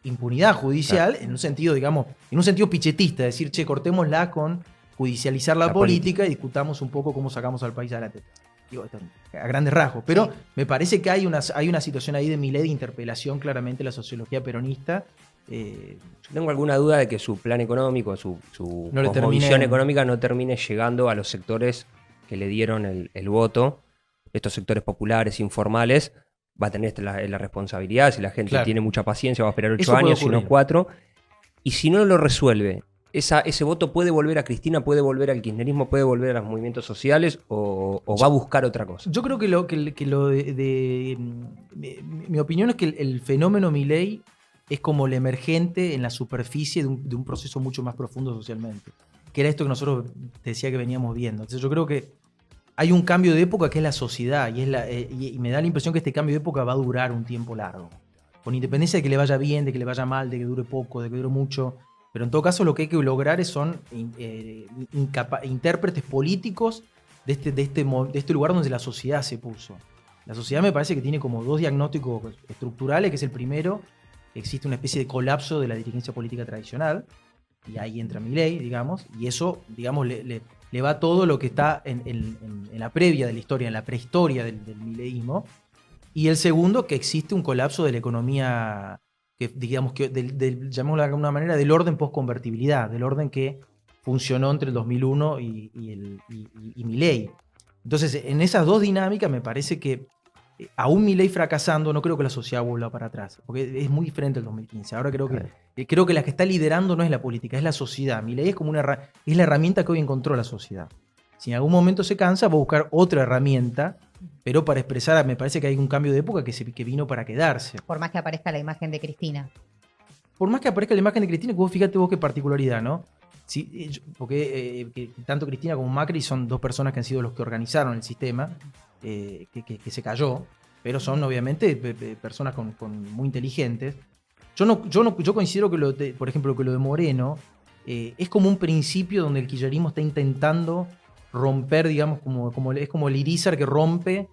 impunidad judicial, claro, en un sentido, digamos, en un sentido pichetista, decir, che, cortémosla con judicializar la política y discutamos un poco cómo sacamos al país adelante. Digo, a grandes rasgos. Pero sí, me parece que hay una situación ahí de Milei de interpelación claramente a la sociología peronista, Yo tengo alguna duda de que su plan económico, su No le cosmovisión termine- económica no termine llegando a los sectores que le dieron el voto. Estos sectores populares, informales, va a tener la responsabilidad. Si la gente Claro. tiene mucha paciencia, va a esperar 8 Eso puede años, si no ocurrir. 4. Y si no lo resuelve, ese voto puede volver a Cristina, puede volver al kirchnerismo, puede volver a los movimientos sociales o va a buscar otra cosa. Yo creo que mi opinión es que el fenómeno Milei es como el emergente en la superficie de un proceso mucho más profundo socialmente, que era esto que nosotros te decía que veníamos viendo. Entonces yo creo que hay un cambio de época que es la sociedad y me da la impresión que este cambio de época va a durar un tiempo largo, con independencia de que le vaya bien, de que le vaya mal, de que dure poco, de que dure mucho. Pero en todo caso lo que hay que lograr son intérpretes políticos de este lugar donde la sociedad se puso. La sociedad me parece que tiene como 2 diagnósticos estructurales, que es el primero, existe una especie de colapso de la dirigencia política tradicional, y ahí entra Milei, digamos, y eso, digamos, le va todo lo que está en la previa de la historia, en la prehistoria del mileísmo. Y el segundo, que existe un colapso de la economía, que digamos que llamémoslo de alguna manera, del orden post-convertibilidad, del orden que funcionó entre el 2001 y Milei. Entonces, en esas 2 dinámicas me parece que aún Milei fracasando, no creo que la sociedad vuelva para atrás, porque es muy diferente al 2015. Ahora creo que la que está liderando no es la política, es la sociedad. Milei es como es la herramienta que hoy encontró la sociedad. Si en algún momento se cansa, va a buscar otra herramienta, pero para expresar, me parece que hay un cambio de época que vino para quedarse. Por más que aparezca la imagen de Cristina. Por más que aparezca la imagen de Cristina, fíjate vos qué particularidad, ¿no? Porque tanto Cristina como Macri son 2 personas que han sido los que organizaron el sistema, que se cayó, pero son obviamente personas muy inteligentes. Yo considero que por ejemplo, que lo de Moreno es como un principio donde el kirchnerismo está intentando romper, digamos, es como el irizar que rompe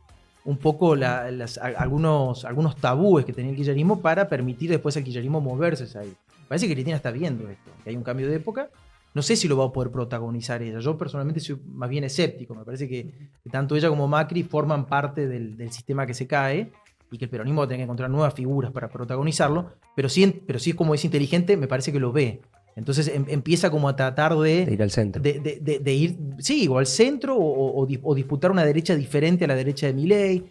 un poco algunos tabúes que tenía el kirchnerismo para permitir después al kirchnerismo moverse ahí. Parece que Cristina está viendo esto, que hay un cambio de época. No sé si lo va a poder protagonizar ella. Yo personalmente soy más bien escéptico. Me parece que tanto ella como Macri forman parte del sistema que se cae y que el peronismo va a tener que encontrar nuevas figuras para protagonizarlo. Pero sí es como es inteligente, me parece que lo ve. Entonces empieza como a tratar de ir al centro. De ir, sí, o al centro o disputar una derecha diferente a la derecha de Milei,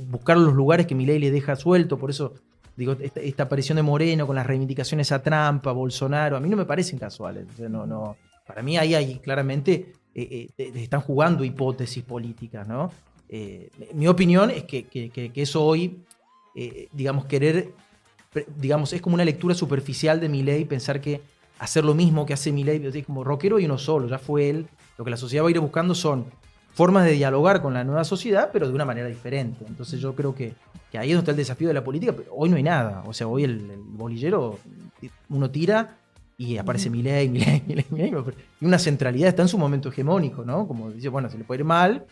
buscar los lugares que Milei le deja suelto. Por eso digo, esta aparición de Moreno con las reivindicaciones a Trump, a Bolsonaro, a mí no me parecen casuales. O sea, no, para mí ahí claramente están jugando hipótesis políticas, ¿no? Mi opinión es que eso hoy, digamos, es como una lectura superficial de Milei, pensar que hacer lo mismo que hace Milei, es como rockero y uno solo, ya fue él. Lo que la sociedad va a ir buscando son formas de dialogar con la nueva sociedad, pero de una manera diferente. Entonces yo creo que ahí es donde está el desafío de la política, pero hoy no hay nada. O sea, hoy el bolillero, uno tira y aparece Milei. Y una centralidad está en su momento hegemónico, ¿no? Como dice, bueno, se le puede ir mal,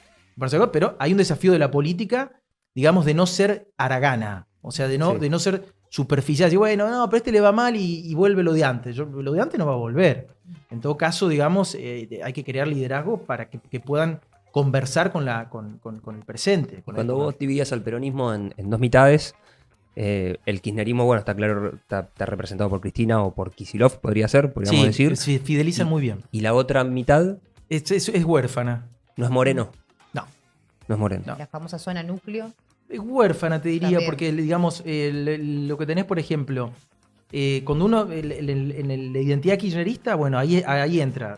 pero hay un desafío de la política, digamos, de no ser haragana. O sea, de no ser superficial. Decir, bueno, no, pero le va mal y vuelve lo de antes. Lo de antes no va a volver. En todo caso, digamos, hay que crear liderazgo para que puedan conversar con el presente. Cuando vos dividías al peronismo en 2 mitades, el kirchnerismo, bueno, está claro, está representado por Cristina o por Kicillof, podríamos decir. Sí, fidelizan muy bien. ¿Y la otra mitad? Es huérfana. ¿No es Moreno? No. No es Moreno. La famosa zona núcleo. Es huérfana, te diría, También. porque, digamos, lo que tenés, por ejemplo, cuando uno, en la identidad kirchnerista, bueno, ahí entra,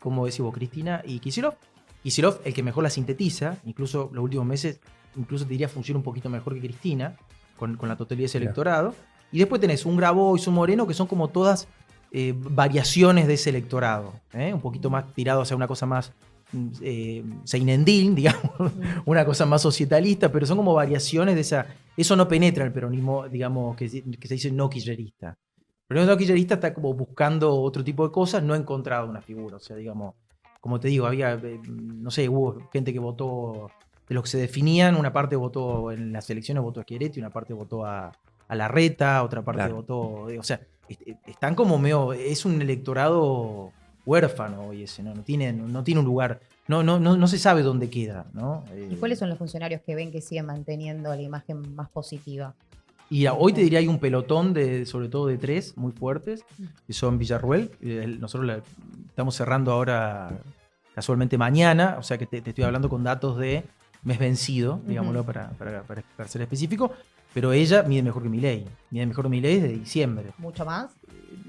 como decís vos, Cristina y Kicillof. Kicillof, el que mejor la sintetiza, incluso los últimos meses, incluso te diría funciona un poquito mejor que Cristina, con la totalidad de ese electorado. Y después tenés un Grabois, un Moreno, que son como todas variaciones de ese electorado, un poquito más tirado hacia una cosa más seinendil, digamos, una cosa más societalista, pero son como variaciones de esa. Eso no penetra el peronismo, digamos, que se dice no kirchnerista. El peronismo no kirchnerista está como buscando otro tipo de cosas, no ha encontrado una figura. O sea, digamos, como te digo, había, no sé, hubo gente que votó, de los que se definían, una parte votó en las elecciones, votó a Schiaretti, una parte votó a Larreta, otra parte votó. O sea, están como medio. Es un electorado huérfano hoy ese, no tiene un lugar, no se sabe dónde queda, ¿no? ¿Y cuáles son los funcionarios que ven que siguen manteniendo la imagen más positiva? Y hoy te diría hay un pelotón, sobre todo de 3 muy fuertes, que son Villarruel. Nosotros estamos cerrando ahora casualmente mañana, o sea que te estoy hablando con datos de mes vencido, digámoslo, para ser específico. Pero ella mide mejor que Milei. Mide mejor que Milei desde diciembre. ¿Mucho más?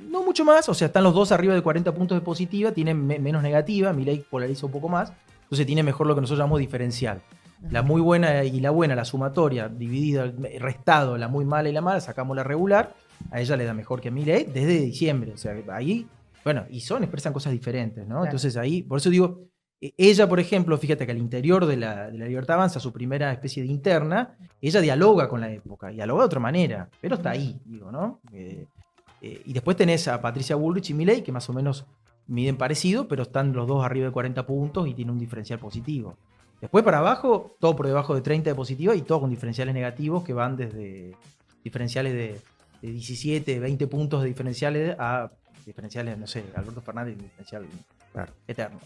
No mucho más, o sea, están los dos arriba de 40 puntos de positiva, tienen menos negativa, Milei polariza un poco más, entonces tiene mejor lo que nosotros llamamos diferencial. La muy buena y la buena, la sumatoria, dividida, restado, la muy mala y la mala, sacamos la regular, a ella le da mejor que a Milei desde diciembre, o sea, ahí, bueno, y expresan cosas diferentes, ¿no? Claro. Entonces ahí, por eso digo, ella, por ejemplo, fíjate que al interior de la Libertad Avanza, su primera especie de interna, ella dialoga con la época, dialoga de otra manera, pero está ahí, digo, ¿no? Y después tenés a Patricia Bullrich y Milei, que más o menos miden parecido, pero están los dos arriba de 40 puntos y tienen un diferencial positivo. Después para abajo, todo por debajo de 30 de positiva y todo con diferenciales negativos que van desde diferenciales de 17, 20 puntos de diferenciales a diferenciales, no sé, Alberto Fernández, diferencial eterno.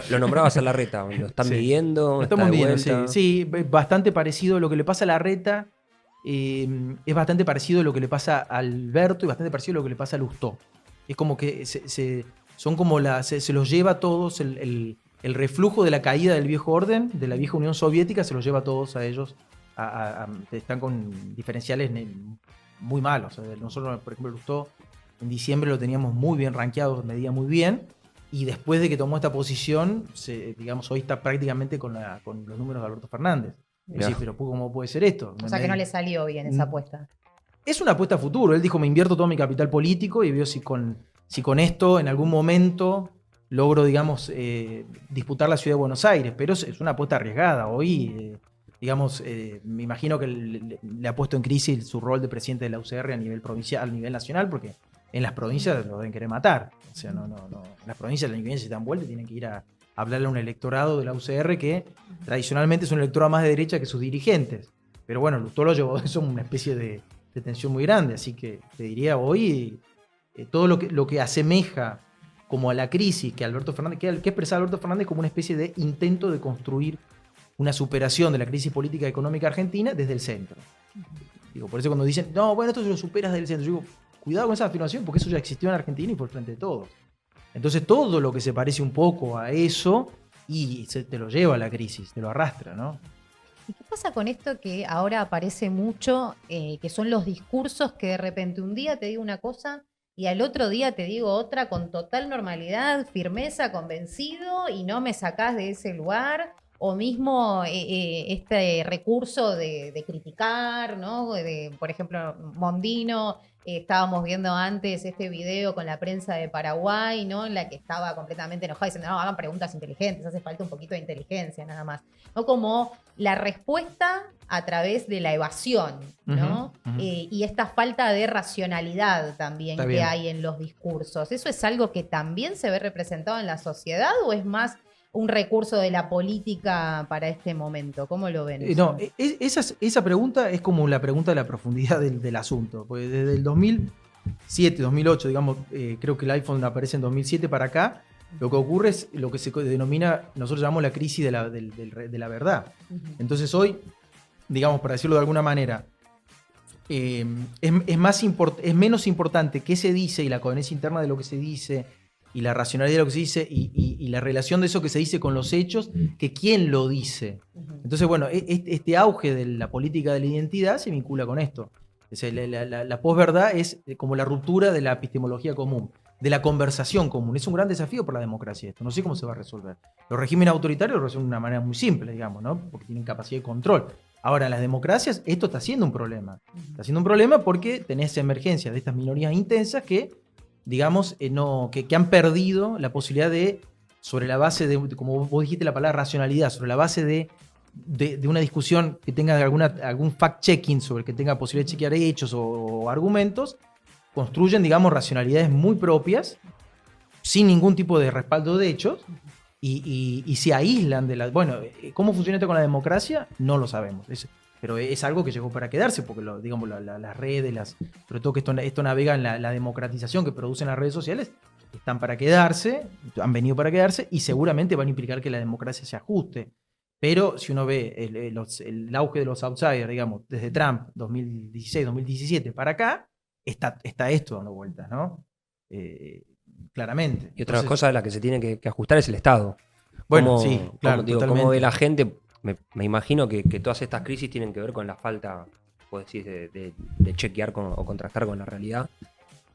Lo nombrabas a Larreta, lo están midiendo, lo estamos viendo, sí, bastante parecido a lo que le pasa a Larreta. Es bastante parecido a lo que le pasa a Alberto y bastante parecido a lo que le pasa a Lustó. Es como que son como se los lleva a todos el reflujo de la caída del viejo orden, de la vieja Unión Soviética, se los lleva a todos a ellos. Están con diferenciales muy malos. Nosotros, por ejemplo, Lustó en diciembre lo teníamos muy bien rankeado, medía muy bien. Y después de que tomó esta posición, digamos, hoy está prácticamente con los números de Alberto Fernández. Sí, pero ¿cómo puede ser esto? O sea que no le salió bien esa apuesta. Es una apuesta a futuro. Él dijo, me invierto todo mi capital político y veo si con esto en algún momento logro, digamos, disputar la ciudad de Buenos Aires. Pero es una apuesta arriesgada. Hoy, digamos, me imagino que le ha puesto en crisis su rol de presidente de la UCR a nivel provincial, a nivel nacional, porque en las provincias lo deben querer matar. O sea, no. En las provincias el año que viene se dan vuelta y tienen que ir a hablarle a un electorado de la UCR que tradicionalmente es un electorado más de derecha que sus dirigentes. Pero bueno, Lustó lo llevó eso una especie de tensión muy grande. Así que te diría hoy, todo lo que asemeja como a la crisis que Alberto Fernández, que expresa Alberto Fernández como una especie de intento de construir una superación de la crisis política y económica argentina desde el centro. Digo, por eso cuando dicen, no, bueno, esto se lo superas desde el centro, yo digo, cuidado con esa afirmación porque eso ya existió en Argentina y por frente de todos. Entonces todo lo que se parece un poco a eso y te lo lleva a la crisis, te lo arrastra, ¿no? ¿Y qué pasa con esto que ahora aparece mucho, que son los discursos que de repente un día te digo una cosa y al otro día te digo otra con total normalidad, firmeza, convencido y no me sacás de ese lugar? O mismo este recurso de criticar, ¿no? Por ejemplo, Mondino, estábamos viendo antes este video con la prensa de Paraguay, ¿no? En la que estaba completamente enojada diciendo, no, hagan preguntas inteligentes, hace falta un poquito de inteligencia nada más. ¿No? Como la respuesta a través de la evasión, ¿no? Y esta falta de racionalidad también que hay en los discursos. ¿Eso es algo que también se ve representado en la sociedad o es más un recurso de la política para este momento? ¿Cómo lo ven? No, esa pregunta es como la pregunta de la profundidad del asunto. Porque desde el 2007, 2008, digamos, creo que el iPhone aparece en 2007 para acá, lo que ocurre es lo que se denomina, nosotros llamamos la crisis de la verdad. Entonces hoy, digamos, para decirlo de alguna manera, es menos importante qué se dice y la coherencia interna de lo que se dice y la racionalidad de lo que se dice y la relación de eso que se dice con los hechos, que quién lo dice. Entonces, bueno, este auge de la política de la identidad se vincula con esto. La posverdad es como la ruptura de la epistemología común, de la conversación común. Es un gran desafío para la democracia esto. No sé cómo se va a resolver. Los regímenes autoritarios lo resuelven de una manera muy simple, digamos, ¿no? Porque tienen capacidad de control. Ahora, en las democracias esto está siendo un problema. Está siendo un problema porque tenés emergencia de estas minorías intensas que digamos, que han perdido la posibilidad de, sobre la base de, como vos dijiste la palabra racionalidad, sobre la base de una discusión que tenga algún fact-checking, sobre que tenga posibilidad de chequear hechos o argumentos, construyen, digamos, racionalidades muy propias, sin ningún tipo de respaldo de hechos, y se aíslan de las... Bueno, ¿cómo funciona esto con la democracia? No lo sabemos. Pero es algo que llegó para quedarse, porque digamos, las redes, sobre todo que esto navega en la democratización que producen las redes sociales, están para quedarse, han venido para quedarse y seguramente van a implicar que la democracia se ajuste. Pero si uno ve el auge de los outsiders, digamos, desde Trump 2016, 2017 para acá, está esto dando vueltas, ¿no? Claramente. Y otra Entonces, cosa de la que se tiene que ajustar es el Estado. bueno, ¿Cómo- sí, claro, cómo totalmente. ve la gente? Me imagino que todas estas crisis tienen que ver con la falta, puedo decir, de chequear o contrastar con la realidad.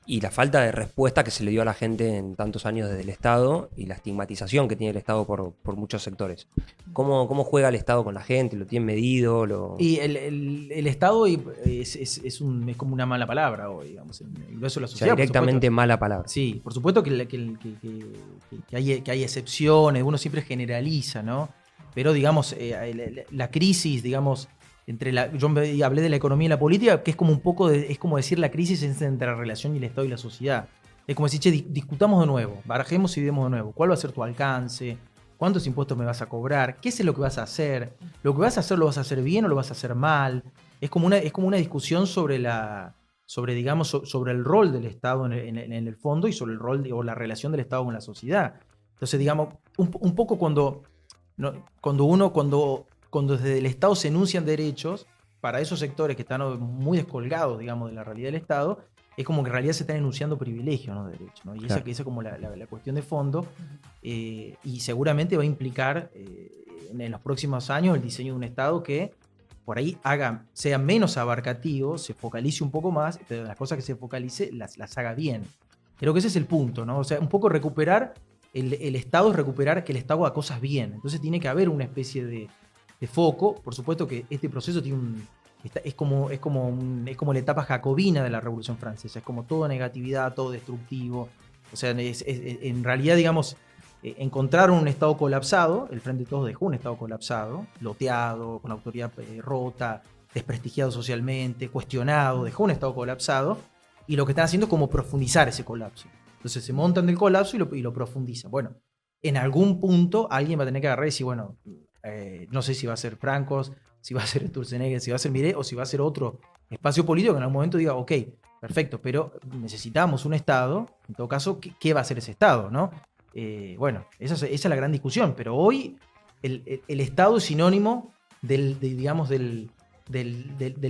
Y la falta de respuesta que se le dio a la gente en tantos años desde el Estado y la estigmatización que tiene el Estado por muchos sectores. ¿Cómo juega el Estado con la gente? ¿Lo tiene medido? Y el Estado es como una mala palabra hoy, digamos, en el grueso de la O sea, sociedad. por directamente supuesto. mala palabra. Sí, por supuesto que hay excepciones, uno siempre generaliza, ¿no? Pero, digamos, la crisis, digamos, yo hablé de la economía y la política, que es como un poco, es como decir la crisis es entre la relación y el Estado y la sociedad. Es como decir, che, discutamos de nuevo, barajemos y vemos de nuevo. ¿Cuál va a ser tu alcance? ¿Cuántos impuestos me vas a cobrar? ¿Qué es lo que vas a hacer? ¿Lo que vas a hacer lo vas a hacer bien o lo vas a hacer mal? Es como una discusión sobre el rol del Estado en el fondo y sobre el rol o la relación del Estado con la sociedad. Entonces, digamos, un poco cuando desde el Estado se enuncian derechos, para esos sectores que están muy descolgados, digamos, de la realidad del Estado, es como que en realidad se están enunciando privilegios, no derechos, ¿no? Y Claro. esa es como la cuestión de fondo, y seguramente va a implicar en los próximos años el diseño de un Estado que por ahí sea menos abarcativo, se focalice un poco más, pero las cosas que se focalice las haga bien. Creo que ese es el punto, ¿no? O sea, un poco recuperar, el Estado es recuperar que el Estado haga cosas bien. Entonces tiene que haber una especie de foco. Por supuesto que este proceso tiene es como la etapa jacobina de la Revolución Francesa. Es como todo negatividad, todo destructivo. O sea, en realidad, digamos, encontraron un Estado colapsado. El Frente de Todos dejó un Estado colapsado, loteado, con la autoridad rota, desprestigiado socialmente, cuestionado, dejó un Estado colapsado. Y lo que están haciendo es como profundizar ese colapso. Entonces se montan del colapso y lo profundizan. Bueno, en algún punto alguien va a tener que agarrar y decir, bueno, no sé si va a ser Francos, si va a ser Sturzenegger, si va a ser Milei o si va a ser otro espacio político que en algún momento diga, ok, perfecto, pero necesitamos un Estado. En todo caso, ¿qué va a hacer ese Estado, no? Bueno, esa es la gran discusión, pero hoy el Estado es sinónimo del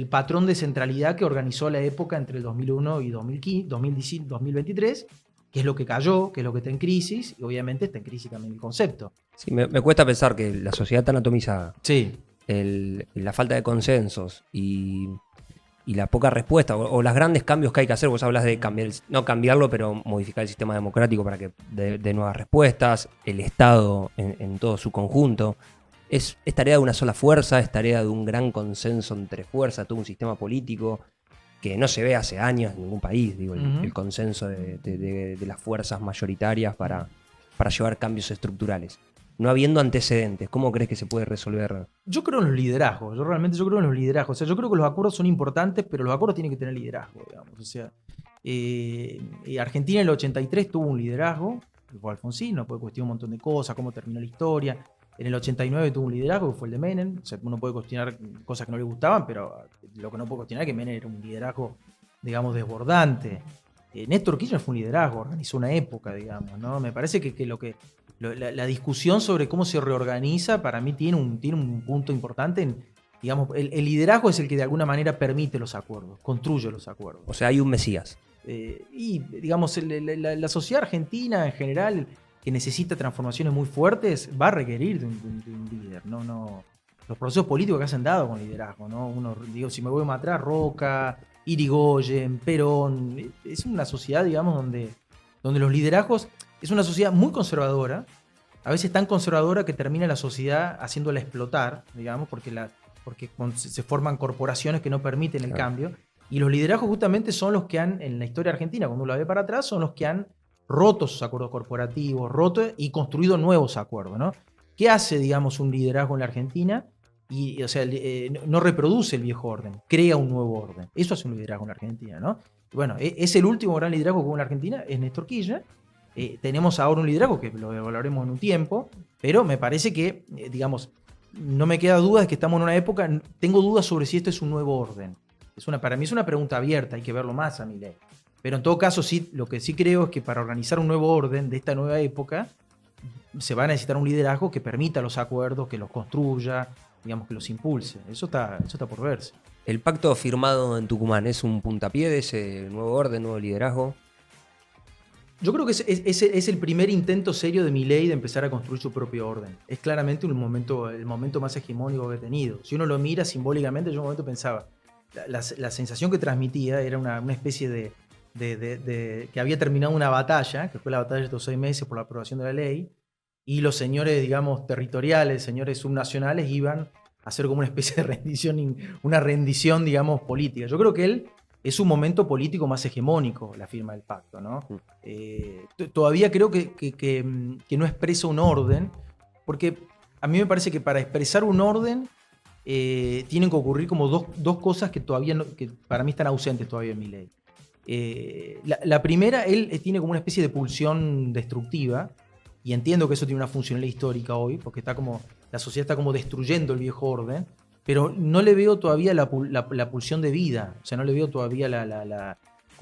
patrón de centralidad que organizó la época entre el 2001 y 2023, que es lo que cayó, que es lo que está en crisis, y obviamente está en crisis también el concepto. Sí, me cuesta pensar que la sociedad tan atomizada, Sí. la falta de consensos y la poca respuesta o los grandes cambios que hay que hacer, vos hablas de no cambiarlo, pero modificar el sistema democrático para que dé nuevas respuestas, el Estado en todo su conjunto. Es tarea de una sola fuerza, es tarea de un gran consenso entre fuerzas, todo un sistema político que no se ve hace años en ningún país, digo, el consenso de las fuerzas mayoritarias para llevar cambios estructurales. No habiendo antecedentes, ¿cómo crees que se puede resolver? Yo creo en los liderazgos, yo creo en los liderazgos. O sea, yo creo que los acuerdos son importantes, pero los acuerdos tienen que tener liderazgo, digamos. O sea, Argentina en el 83 tuvo un liderazgo, que fue Alfonsín, no puede cuestionar un montón de cosas, cómo terminó la historia. En el 89 tuvo un liderazgo, que fue el de Menem. O sea, uno puede cuestionar cosas que no le gustaban, pero lo que no puede cuestionar es que Menem era un liderazgo, digamos, desbordante. Néstor Kirchner fue un liderazgo, organizó una época, digamos, ¿no? Me parece que la discusión sobre cómo se reorganiza para mí tiene un punto importante. Digamos, el liderazgo es el que de alguna manera permite los acuerdos, construye los acuerdos. O sea, hay un Mesías. Y digamos, la sociedad argentina en general, que necesita transformaciones muy fuertes, va a requerir de un líder. No, los procesos políticos que se han dado con liderazgo, ¿no? Si me voy más atrás, Roca, Irigoyen, Perón. Es una sociedad, digamos, donde los liderazgos, es una sociedad muy conservadora, a veces tan conservadora que termina la sociedad haciéndola explotar, digamos, porque se forman corporaciones que no permiten el cambio. Y los liderazgos justamente son los que en la historia argentina, cuando uno la ve para atrás, son los que han roto sus acuerdos corporativos, y construido nuevos acuerdos, ¿no? ¿Qué hace, digamos, un liderazgo en la Argentina? O sea, no reproduce el viejo orden, crea un nuevo orden. Eso hace un liderazgo en la Argentina, ¿no? Y bueno, es el último gran liderazgo que hubo en la Argentina, es Néstor Kirchner. Tenemos ahora un liderazgo que lo evaluaremos en un tiempo, pero me parece que, digamos, no me queda duda de que estamos en una época, tengo dudas sobre si esto es un nuevo orden. Para mí es una pregunta abierta, hay que verlo más a Milei. Pero en todo caso, sí, lo que sí creo es que para organizar un nuevo orden de esta nueva época, se va a necesitar un liderazgo que permita los acuerdos, que los construya, digamos, que los impulse. Eso está por verse. ¿El pacto firmado en Tucumán es un puntapié de ese nuevo orden, nuevo liderazgo? Yo creo que es el primer intento serio de Milei de empezar a construir su propio orden. Es claramente el momento más hegemónico que he tenido. Si uno lo mira simbólicamente, yo en un momento pensaba, la sensación que transmitía era una especie de que había terminado una batalla, que fue la batalla de estos 6 meses por la aprobación de la ley, y los señores, digamos, territoriales, señores subnacionales, iban a hacer como una especie de rendición, una rendición, digamos, política. Yo creo que él es un momento político más hegemónico, la firma del pacto, ¿no? Todavía creo que no expresa un orden, porque a mí me parece que para expresar un orden tienen que ocurrir como dos cosas que todavía que para mí están ausentes todavía en Milei. La primera, él tiene como una especie de pulsión destructiva, y entiendo que eso tiene una funcionalidad histórica hoy, porque la sociedad está como destruyendo el viejo orden, pero no le veo todavía la pulsión de vida. O sea, no le veo todavía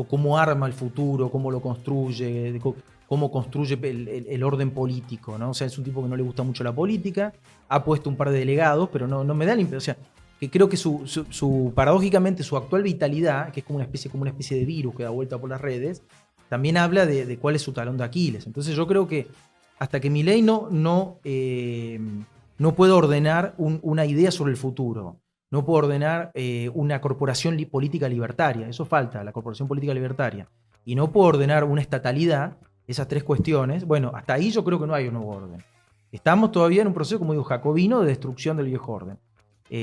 cómo arma el futuro, cómo lo construye, cómo construye el orden político, ¿no? O sea, es un tipo que no le gusta mucho la política, ha puesto un par de delegados, pero no me da la impresión. O sea, que creo que paradójicamente su actual vitalidad, que es como una especie de virus que da vuelta por las redes, también habla de cuál es su talón de Aquiles. Entonces yo creo que hasta que Milei no puede ordenar una idea sobre el futuro, no puede ordenar una corporación política libertaria, eso falta, la corporación política libertaria, y no puede ordenar una estatalidad, esas 3 cuestiones, bueno, hasta ahí yo creo que no hay un nuevo orden. Estamos todavía en un proceso, como digo, jacobino de destrucción del viejo orden.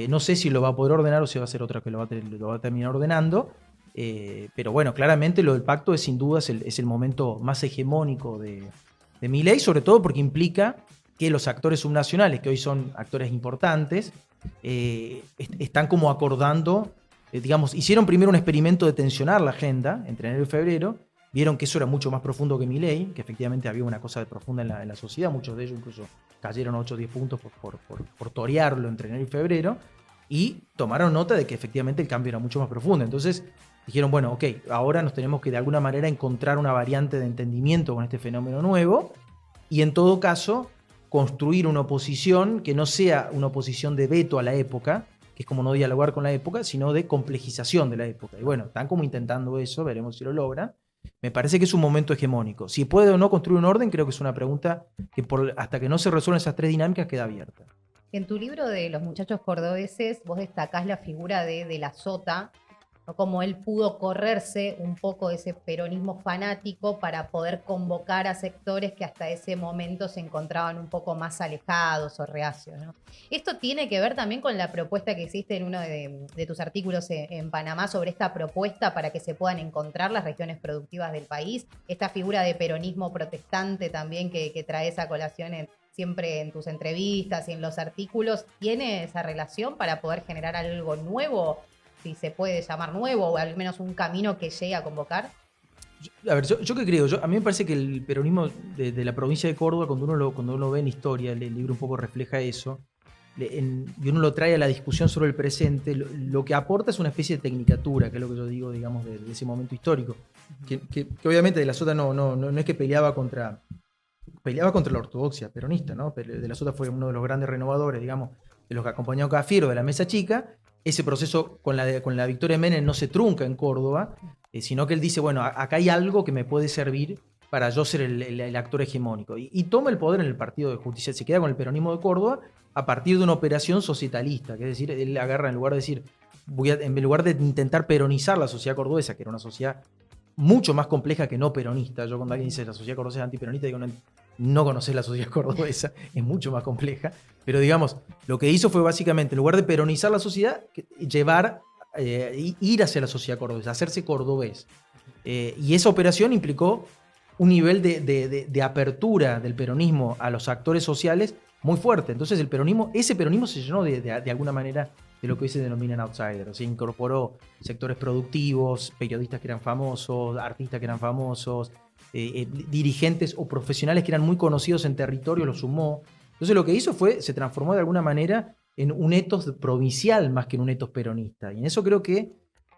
No sé si lo va a poder ordenar o si va a ser otra que lo va a terminar ordenando, pero bueno, claramente lo del pacto sin duda es el momento más hegemónico de Milei, sobre todo porque implica que los actores subnacionales, que hoy son actores importantes, están como acordando, digamos, hicieron primero un experimento de tensionar la agenda entre enero y febrero, vieron que eso era mucho más profundo que Milei, que efectivamente había una cosa profunda en la sociedad, muchos de ellos incluso cayeron 8 o 10 puntos por torearlo entre enero y febrero, y tomaron nota de que efectivamente el cambio era mucho más profundo. Entonces dijeron, bueno, ok, ahora nos tenemos que de alguna manera encontrar una variante de entendimiento con este fenómeno nuevo, y en todo caso construir una oposición que no sea una oposición de veto a la época, que es como no dialogar con la época, sino de complejización de la época. Y bueno, están como intentando eso, veremos si lo logran. Me parece que es un momento hegemónico. Si puede o no construir un orden, creo que es una pregunta que hasta que no se resuelvan esas 3 dinámicas queda abierta. En tu libro de Los muchachos cordobeses, vos destacás la figura de la Sota, ¿no? Cómo él pudo correrse un poco de ese peronismo fanático para poder convocar a sectores que hasta ese momento se encontraban un poco más alejados o reacios, ¿no? Esto tiene que ver también con la propuesta que hiciste en uno de tus artículos en Panamá sobre esta propuesta para que se puedan encontrar las regiones productivas del país, esta figura de peronismo protestante también que traes a colación siempre en tus entrevistas y en los artículos. ¿Tiene esa relación para poder generar algo nuevo, si se puede llamar nuevo, o al menos un camino que llegue a convocar? A ver, yo qué creo, a mí me parece que el peronismo de la provincia de Córdoba, cuando uno ve en historia, el libro un poco refleja eso, y uno lo trae a la discusión sobre el presente, lo que aporta es una especie de tecnicatura, que es lo que yo digo, digamos, de ese momento histórico, que obviamente de la Sota no es que peleaba contra la ortodoxia peronista, ¿no? De la Sota fue uno de los grandes renovadores, digamos, de los que acompañó a Cafiero, de la Mesa Chica. Ese proceso con la victoria de Menem no se trunca en Córdoba, sino que él dice, bueno, acá hay algo que me puede servir para yo ser el actor hegemónico. Y toma el poder en el Partido de Justicia, se queda con el peronismo de Córdoba a partir de una operación societalista, que es decir, él agarra, en lugar de decir, en lugar de intentar peronizar la sociedad cordobesa, que era una sociedad mucho más compleja que no peronista. Yo cuando alguien dice la sociedad cordobesa es antiperonista, digo, no conoces la sociedad cordobesa, es mucho más compleja. Pero digamos, lo que hizo fue básicamente, en lugar de peronizar la sociedad, ir hacia la sociedad cordobesa, hacerse cordobés. Y esa operación implicó un nivel de apertura del peronismo a los actores sociales muy fuerte. Entonces ese peronismo se llenó de alguna manera de lo que hoy se denominan outsiders. Se incorporó sectores productivos, periodistas que eran famosos, artistas que eran famosos, dirigentes o profesionales que eran muy conocidos en territorio, los sumó. Entonces lo que hizo se transformó de alguna manera en un etos provincial más que en un etos peronista. Y en eso creo que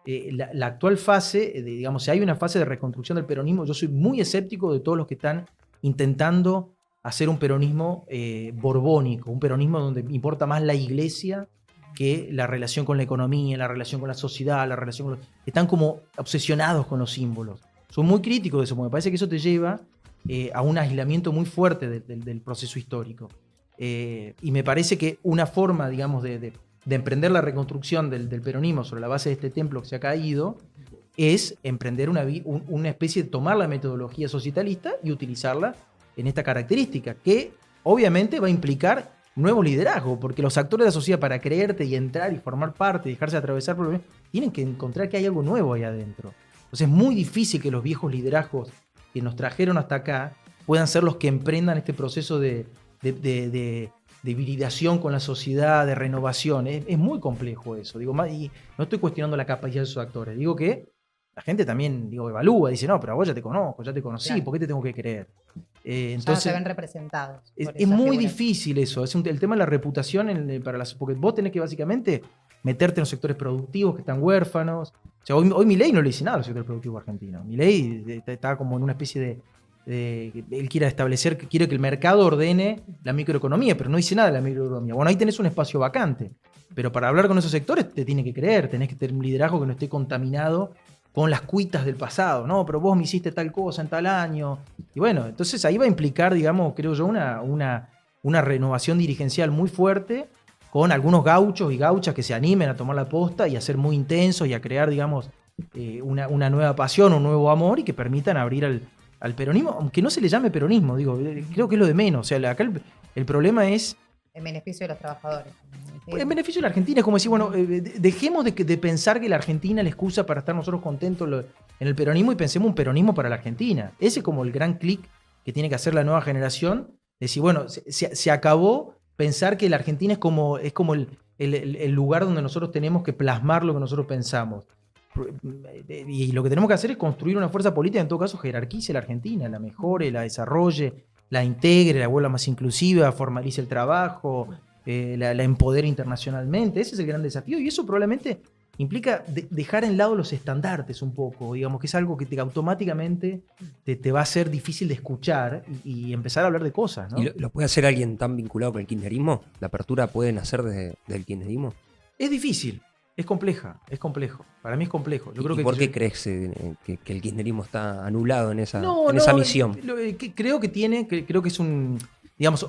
la actual fase, digamos, si hay una fase de reconstrucción del peronismo, yo soy muy escéptico de todos los que están intentando hacer un peronismo borbónico, un peronismo donde importa más la iglesia que la relación con la economía, la relación con la sociedad, la relación con están como obsesionados con los símbolos. Son muy críticos de eso, porque me parece que eso te lleva a un aislamiento muy fuerte del proceso histórico. Y me parece que una forma, digamos, de emprender la reconstrucción del peronismo sobre la base de este templo que se ha caído es emprender una especie de tomar la metodología societalista y utilizarla en esta característica, que obviamente va a implicar nuevo liderazgo, porque los actores de la sociedad, para creerte y entrar y formar parte y dejarse atravesar por tienen que encontrar que hay algo nuevo ahí adentro. Entonces es muy difícil que los viejos liderazgos que nos trajeron hasta acá puedan ser los que emprendan este proceso de hibridación con la sociedad, de renovación. Es muy complejo eso. Digo, y no estoy cuestionando la capacidad de esos actores. Digo que la gente también evalúa, dice, no, pero a vos ya te conozco, ya te conocí, claro. ¿Por qué te tengo que creer? Entonces, ya no se ven representados. Es muy difícil eso. El tema de la reputación porque vos tenés que básicamente meterte en los sectores productivos que están huérfanos. O sea, hoy Milei no le dice nada a los sectores productivos argentinos. Milei está como en una especie él quiere quiere que el mercado ordene la microeconomía, pero no dice nada de la microeconomía. Bueno, ahí tenés un espacio vacante. Pero para hablar con esos sectores te tiene que creer, tenés que tener un liderazgo que no esté contaminado con las cuitas del pasado, ¿no? Pero vos me hiciste tal cosa en tal año. Y bueno, entonces ahí va a implicar, digamos, creo yo, una renovación dirigencial muy fuerte con algunos gauchos y gauchas que se animen a tomar la posta y a ser muy intensos y a crear, digamos, una nueva pasión, un nuevo amor y que permitan abrir al peronismo, aunque no se le llame peronismo, creo que es lo de menos. O sea, acá el problema es en beneficio de los trabajadores. En beneficio de la Argentina, es como decir, bueno, dejemos de pensar que la Argentina es la excusa para estar nosotros contentos en el peronismo y pensemos un peronismo para la Argentina. Ese es como el gran clic que tiene que hacer la nueva generación. Decir, bueno, se acabó pensar que la Argentina es como el lugar donde nosotros tenemos que plasmar lo que nosotros pensamos. Y lo que tenemos que hacer es construir una fuerza política, en todo caso, jerarquice la Argentina, la mejore, la desarrolle, la integre, la vuelva más inclusiva, formalice el trabajo, la empodere internacionalmente. Ese es el gran desafío y eso probablemente implica dejar en lado los estandartes un poco, digamos, que es algo que automáticamente te va a ser difícil de escuchar y empezar a hablar de cosas, ¿no? ¿Y lo puede hacer alguien tan vinculado con el kirchnerismo? ¿La apertura puede nacer del kirchnerismo? Es difícil, es complejo. Para mí es complejo. Yo creo que ¿Por qué crees que el kirchnerismo está anulado en esa misión? Creo que es un... Digamos,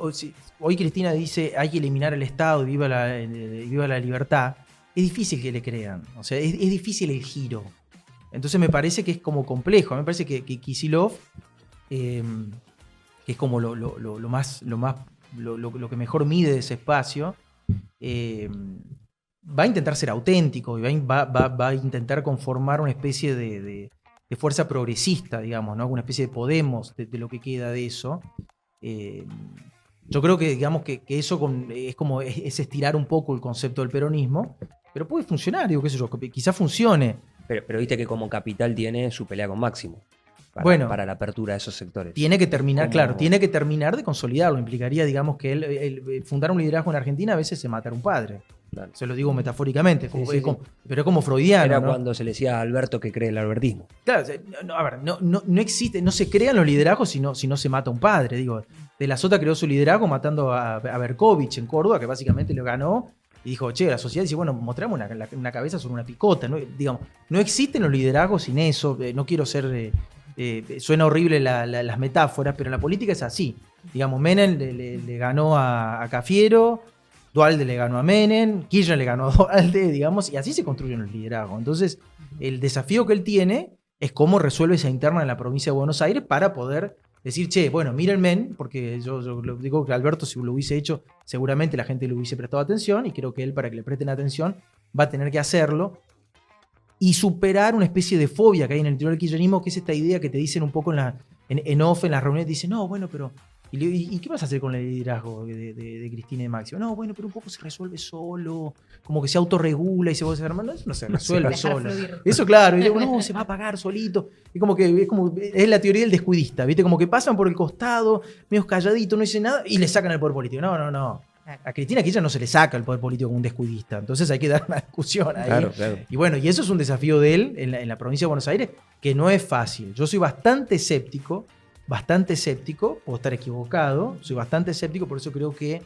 hoy Cristina dice hay que eliminar el Estado y viva la libertad. Es difícil que le crean. O sea, es difícil el giro. Entonces me parece que es como complejo. Me parece que Kicillof, que es como lo que mejor mide ese espacio, va a intentar ser auténtico y va a intentar conformar una especie de fuerza progresista, digamos, ¿no? Una especie de Podemos de lo que queda de eso. Yo creo que, digamos, que eso es estirar un poco el concepto del peronismo, pero puede funcionar, digo, qué sé yo, quizás funcione. Pero viste que como capital tiene su pelea con Máximo para la apertura de esos sectores. Tiene que terminar, tiene que terminar de consolidarlo. Implicaría, digamos, que él fundar un liderazgo en Argentina a veces es matar a un padre. Claro. Se lo digo metafóricamente, pero es como freudiano. Era, ¿no? Cuando se le decía a Alberto que cree el albertismo. Claro, no existe, no se crean los liderazgos si no se mata a un padre. Digo, De la Sota creó su liderazgo matando a Berkovich en Córdoba, que básicamente lo ganó. Y dijo, la sociedad dice, bueno, mostramos una cabeza sobre una picota. ¿No? Digamos, no existen los liderazgos sin eso. No quiero ser... suena horrible las metáforas, pero en la política es así. Digamos, Menem le ganó a Cafiero, Duhalde le ganó a Menem, Kirchner le ganó a Duhalde, digamos, y así se construyen los liderazgos. Entonces, el desafío que él tiene es cómo resuelve esa interna en la provincia de Buenos Aires para poder decir, mírenme, porque yo lo digo que Alberto, si lo hubiese hecho, seguramente la gente le hubiese prestado atención, y creo que él, para que le presten atención, va a tener que hacerlo, y superar una especie de fobia que hay en el interior del kirchnerismo, que es esta idea que te dicen un poco en off, en las reuniones, te dicen, no, bueno, pero... ¿Y qué vas a hacer con el liderazgo de Cristina y Máximo? No, bueno, pero un poco se resuelve solo, como que se autorregula y se va a hacer, eso no se resuelve solo. Eso, claro, y digo, no, se va a pagar solito. Y es la teoría del descuidista, ¿viste? Como que pasan por el costado, medio calladito, no dicen nada, y le sacan el poder político. No. A Cristina Kirchner no se le saca el poder político como un descuidista, entonces hay que dar una discusión ahí. Claro. Y bueno, y eso es un desafío de él en la provincia de Buenos Aires, que no es fácil. Yo soy bastante escéptico bastante escéptico, puedo estar equivocado, soy bastante escéptico, por eso creo que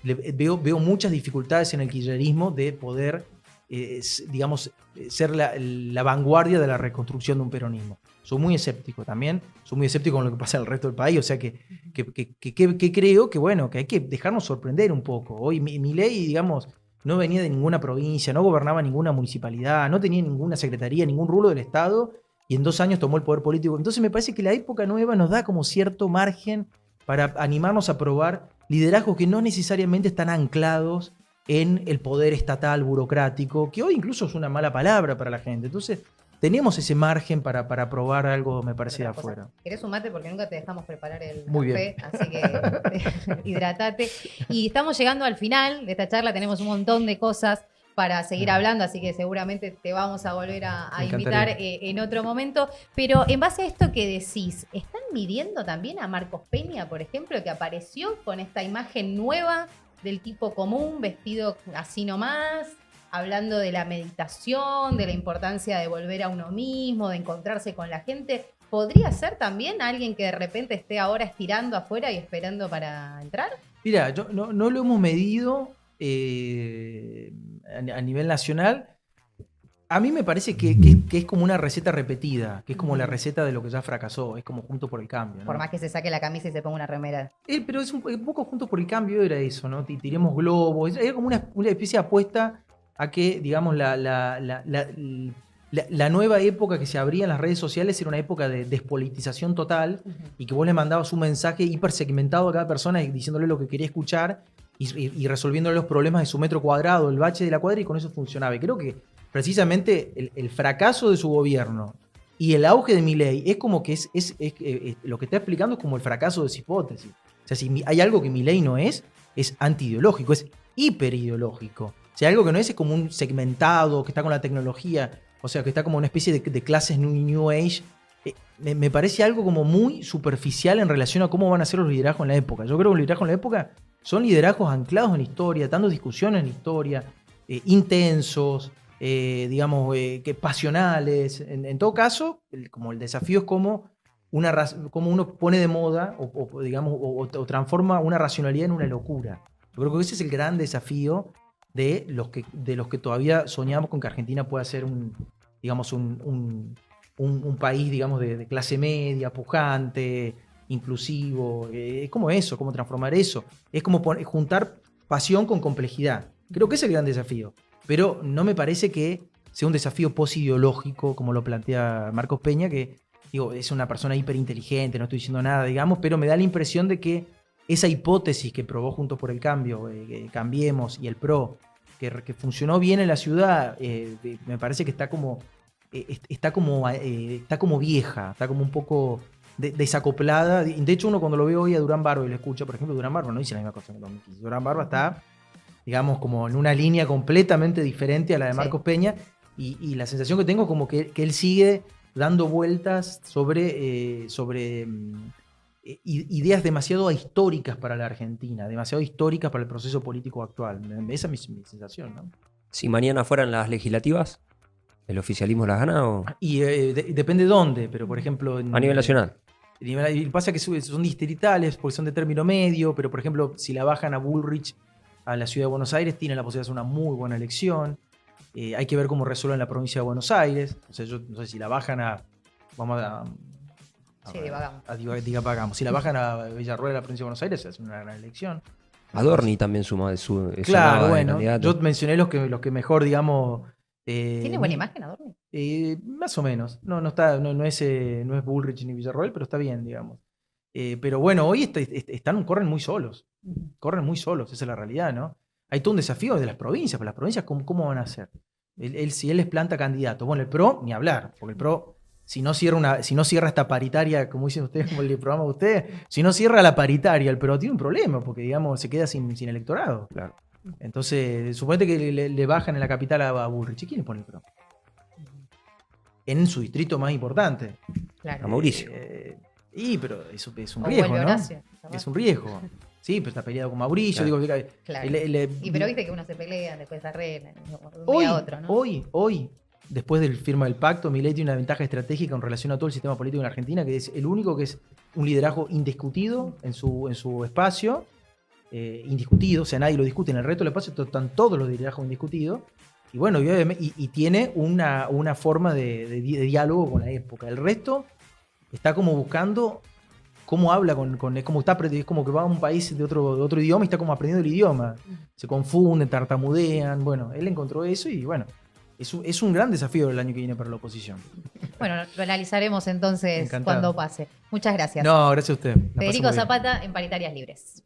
veo muchas dificultades en el kirchnerismo de poder, digamos, ser la vanguardia de la reconstrucción de un peronismo. Soy muy escéptico también, soy muy escéptico con lo que pasa en el resto del país, o sea que creo que, bueno, que hay que dejarnos sorprender un poco. Hoy Milei, digamos, no venía de ninguna provincia, no gobernaba ninguna municipalidad, no tenía ninguna secretaría, ningún rulo del Estado, y en 2 años tomó el poder político. Entonces me parece que la época nueva nos da como cierto margen para animarnos a probar liderazgos que no necesariamente están anclados en el poder estatal burocrático, que hoy incluso es una mala palabra para la gente. Entonces tenemos ese margen para probar algo, me parece, de afuera. ¿Querés un mate? Porque nunca te dejamos preparar el Muy café, bien. así que hidratate. Y estamos llegando al final de esta charla, tenemos un montón de cosas para seguir hablando, así que seguramente te vamos a volver a invitar en otro momento. Pero en base a esto que decís, ¿están midiendo también a Marcos Peña, por ejemplo, que apareció con esta imagen nueva del tipo común, vestido así nomás, hablando de la meditación, de la importancia de volver a uno mismo, de encontrarse con la gente? ¿Podría ser también alguien que de repente esté ahora estirando afuera y esperando para entrar? Mira, no lo hemos medido a nivel nacional. A mí me parece que es como una receta repetida, que es como la receta de lo que ya fracasó, es como Juntos por el Cambio, ¿no? Por más que se saque la camisa y se ponga una remera. Pero es un poco Juntos por el Cambio era eso, ¿no? Tiremos globos, era como una especie de apuesta a que, digamos, la nueva época que se abría en las redes sociales era una época de despolitización total, y que vos le mandabas un mensaje hipersegmentado a cada persona diciéndole lo que quería escuchar y resolviéndole los problemas de su metro cuadrado, el bache de la cuadra, y con eso funcionaba. Y creo que precisamente el fracaso de su gobierno y el auge de Milei es como que es lo que está explicando es como el fracaso de esa hipótesis. O sea, si hay algo que Milei no es antiideológico, es hiperideológico. O sea, algo que no es como un segmentado, que está con la tecnología, o sea, que está como una especie de clases New Age. Me parece algo como muy superficial en relación a cómo van a ser los liderazgos en la época. Yo creo que los liderazgos en la época son liderazgos anclados en la historia, dando discusiones en la historia, intensos, digamos, que pasionales. En todo caso, como el desafío es como uno pone de moda o transforma una racionalidad en una locura. Yo creo que ese es el gran desafío de los que todavía soñamos con que Argentina pueda ser un país, digamos, de clase media, pujante, inclusivo. Es como eso, como transformar eso. Es como juntar pasión con complejidad. Creo que ese es el gran desafío. Pero no me parece que sea un desafío posideológico, como lo plantea Marcos Peña, que digo, es una persona hiperinteligente, no estoy diciendo nada, digamos, pero me da la impresión de que esa hipótesis que probó Juntos por el Cambio, Cambiemos y el PRO, que funcionó bien en la ciudad, me parece que está como vieja, está como un poco desacoplada. De hecho, uno cuando lo ve hoy a Durán Barba y lo escucha, por ejemplo, Durán Barba no dice la misma cosa que en 2015. Durán Barba está, digamos, como en una línea completamente diferente a la de Marcos Peña, y la sensación que tengo es como que él sigue dando vueltas sobre ideas demasiado históricas para la Argentina, demasiado históricas para el proceso político actual. Esa es mi sensación, ¿no? Si mañana fueran las legislativas, ¿el oficialismo las gana o...? Y depende dónde, pero por ejemplo... A nivel nacional. Y pasa que son distritales porque son de término medio, pero por ejemplo, si la bajan a Bullrich a la ciudad de Buenos Aires, tiene la posibilidad de hacer una muy buena elección. Hay que ver cómo resuelven la provincia de Buenos Aires. O sea, yo no sé si la bajan a... divagamos. Si la bajan a Villarroel de la provincia de Buenos Aires, se hace una gran elección. Adorni también suma de su... Claro, bueno, yo mencioné los que mejor, digamos... ¿Tiene buena imagen Adorni? Más o menos. No es Bullrich ni Villarroel, pero está bien, digamos. Pero bueno, hoy corren muy solos. Corren muy solos, esa es la realidad, ¿no? Hay todo un desafío de las provincias, pero las provincias, ¿cómo van a hacer? Si él les planta candidato. Bueno, el PRO, ni hablar, porque el PRO, si no cierra esta paritaria, como dicen ustedes, como el programa de ustedes, si no cierra la paritaria, el PRO tiene un problema, porque, digamos, se queda sin electorado. Claro. Entonces, suponete que le bajan en la capital a Bullrich. ¿Y quién le pone el PRO? En su distrito más importante. Claro. A Mauricio. Pero es un riesgo, ¿no? Es un riesgo. Sí, pero está peleado con Mauricio. Claro. Claro. Pero viste que uno se pelea, después se arregla, de un hoy, día a otro, ¿no? Hoy, después del firma del pacto, Milei tiene una ventaja estratégica en relación a todo el sistema político en Argentina, que es el único que es un liderazgo indiscutido en su espacio, indiscutido, o sea, nadie lo discute. En el resto del espacio están todos los liderazgos indiscutidos. Y bueno, y tiene una forma de diálogo con la época. El resto está como buscando cómo habla es como que va a un país de otro idioma y está como aprendiendo el idioma. Se confunden, tartamudean. Bueno, él encontró eso y bueno, es un gran desafío el año que viene para la oposición. Bueno, lo analizaremos entonces Encantado. cuando pase. Muchas gracias. No, gracias a usted. La pasamos Federico bien. Zapata en Paritarias Libres.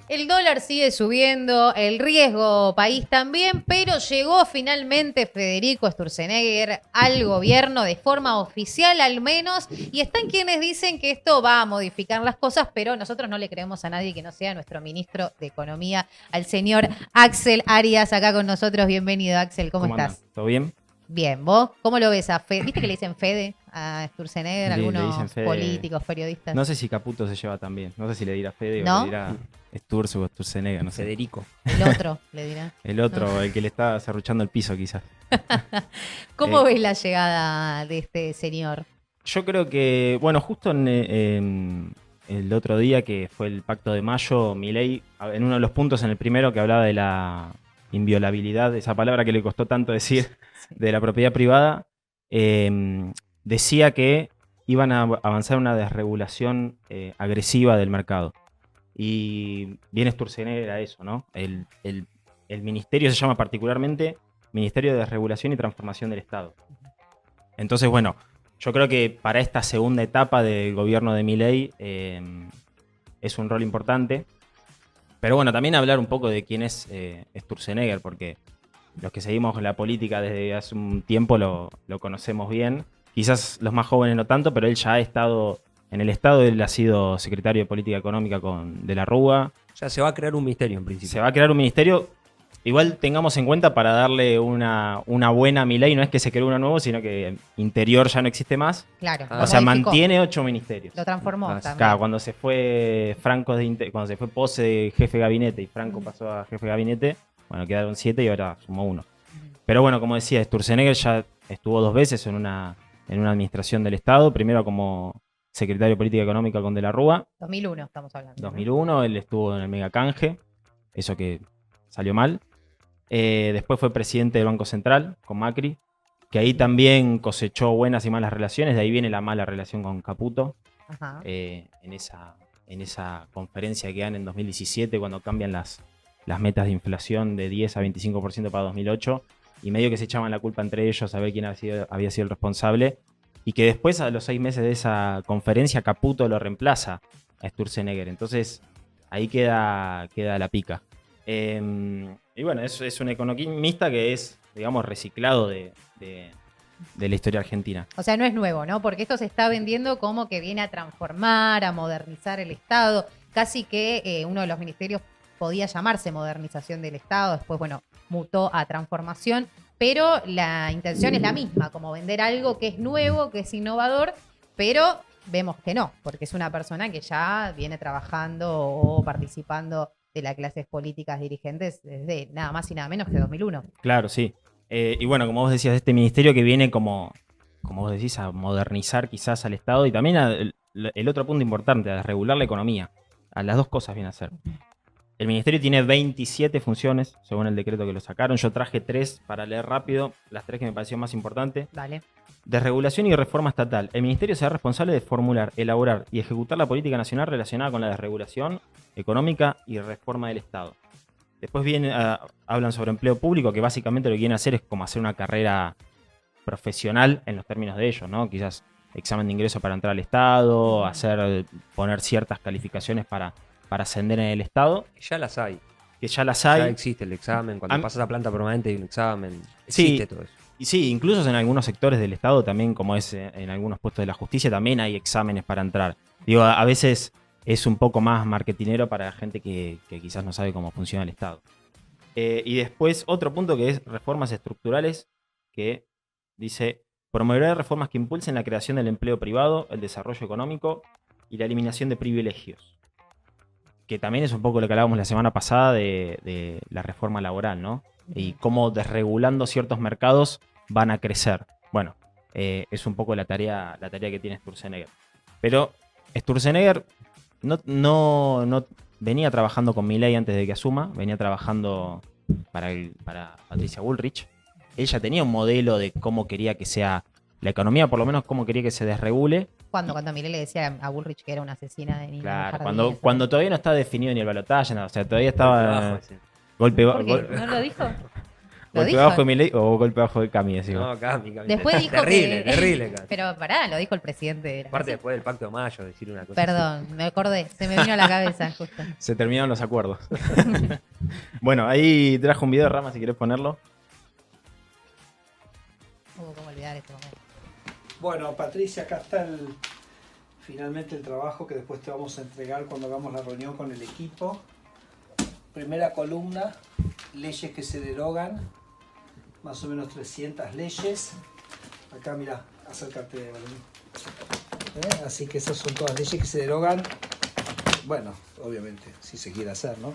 El dólar sigue subiendo, el riesgo país también, pero llegó finalmente Federico Sturzenegger al gobierno de forma oficial al menos, y están quienes dicen que esto va a modificar las cosas, pero nosotros no le creemos a nadie que no sea nuestro ministro de Economía, al señor Axel Arias, acá con nosotros. Bienvenido, Axel, ¿cómo estás? Andan? ¿Todo bien? Bien, ¿vos cómo lo ves a Fede? ¿Viste que le dicen Fede a Sturzenegger, Le algunos dicen Fede. políticos, periodistas? No sé si Caputo se lleva tan bien. No sé si le dirá Fede ¿No? o le dirá Sturz o Sturzenegger, no sé. Federico. El otro, le dirá. El otro, el que le está serruchando el piso quizás. ¿Cómo ves la llegada de este señor? Yo creo que, bueno, justo en el otro día que fue el Pacto de Mayo, Milei, en uno de los puntos, en el primero que hablaba de la inviolabilidad, esa palabra que le costó tanto decir, de la propiedad privada, decía que iban a avanzar una desregulación agresiva del mercado. Y viene Sturzenegger a eso, ¿no? El ministerio se llama particularmente Ministerio de Desregulación y Transformación del Estado. Entonces, bueno, yo creo que para esta segunda etapa del gobierno de Milei es un rol importante. Pero bueno, también hablar un poco de quién es Sturzenegger, porque los que seguimos la política desde hace un tiempo lo conocemos bien. Quizás los más jóvenes no tanto, pero él ya ha estado en el Estado. Él ha sido secretario de Política Económica de la Rúa. O sea, se va a crear un ministerio en principio. Se va a crear un ministerio. Igual tengamos en cuenta, para darle una buena a Milei, no es que se cree uno nuevo, sino que Interior ya no existe más. Claro. Ah. lo O sea, modificó, mantiene 8 ministerios. Lo transformó también. Claro, cuando se fue cuando se fue Pose de jefe de gabinete y Franco pasó a jefe de gabinete, bueno, quedaron 7 y ahora sumó 1. Pero bueno, como decía, Sturzenegger ya estuvo 2 veces en una administración del Estado. Primero como secretario de Política Económica con De la Rúa. 2001 estamos hablando. 2001, él estuvo en el megacanje, eso que salió mal. Después fue presidente del Banco Central con Macri, que ahí también cosechó buenas y malas relaciones. De ahí viene la mala relación con Caputo. Ajá. En esa conferencia que dan en 2017, cuando cambian las metas de inflación de 10 a 25% para 2008, y medio que se echaban la culpa entre ellos a ver quién había sido el responsable, y que después, a los 6 meses de esa conferencia, Caputo lo reemplaza a Sturzenegger. Entonces ahí queda la pica. Y bueno, es un economista que es, digamos, reciclado de la historia argentina. O sea, no es nuevo, ¿no? Porque esto se está vendiendo como que viene a transformar, a modernizar el Estado. Casi que uno de los ministerios podía llamarse modernización del Estado. Después, bueno, mutó a transformación. Pero la intención es la misma, como vender algo que es nuevo, que es innovador, pero vemos que no, porque es una persona que ya viene trabajando o participando de las clases políticas dirigentes desde nada más y nada menos que 2001. Claro, sí. Y bueno, como vos decías, este ministerio que viene como vos decís, a modernizar quizás al Estado, y también el otro punto importante, a regular la economía. A las dos cosas viene a ser. El ministerio tiene 27 funciones, según el decreto que lo sacaron. Yo traje 3 para leer rápido, las 3 que me parecieron más importantes. Vale. Desregulación y reforma estatal. El ministerio será responsable de formular, elaborar y ejecutar la política nacional relacionada con la desregulación económica y reforma del Estado. Después hablan sobre empleo público, que básicamente lo que quieren hacer es como hacer una carrera profesional en los términos de ellos, ¿no? Quizás examen de ingreso para entrar al Estado, poner ciertas calificaciones para ascender en el Estado. Ya las hay. Que ya las hay. Ya existe el examen. Cuando pasas a planta permanente hay un examen. Sí, Existe todo eso. Y sí, incluso en algunos sectores del Estado también, como es en algunos puestos de la justicia, también hay exámenes para entrar. Digo, a veces es un poco más marketinero para gente que quizás no sabe cómo funciona el Estado. Y después otro punto que es reformas estructurales, que dice Promoverá reformas que impulsen la creación del empleo privado, el desarrollo económico y la eliminación de privilegios. Que también es un poco lo que hablábamos la semana pasada de la reforma laboral, ¿no? Y cómo desregulando ciertos mercados van a crecer. Bueno, es un poco la tarea que tiene Sturzenegger. Pero Sturzenegger no venía trabajando con Milei antes de que asuma, venía trabajando para Patricia Bullrich. Ella tenía un modelo de cómo quería que sea la economía, por lo menos cómo quería que se desregule. Cuando Milei le decía a Bullrich que era una asesina de niños. Claro, cuando todavía no estaba definido ni el balotaje, no, o sea, todavía estaba golpe bajo. ¿No lo dijo? ¿Golpe bajo de Milei o golpe bajo de Cami? Decimos. No, Cami. Después dijo terrible. Pero pará, lo dijo el presidente de la Aparte Nación. después del Pacto de Mayo, decir una cosa Perdón, me acordé, se me vino a la cabeza justo. Se terminaron los acuerdos. Bueno, ahí trajo un video de Rama si querés ponerlo. ¿Cómo olvidar este momento? Bueno, Patricia, acá está finalmente el trabajo que después te vamos a entregar cuando hagamos la reunión con el equipo. Primera columna, leyes que se derogan, más o menos 300 leyes. Acá, mira, acércate, Valerín. Así que esas son todas leyes que se derogan, bueno, obviamente, si se quiere hacer, ¿no?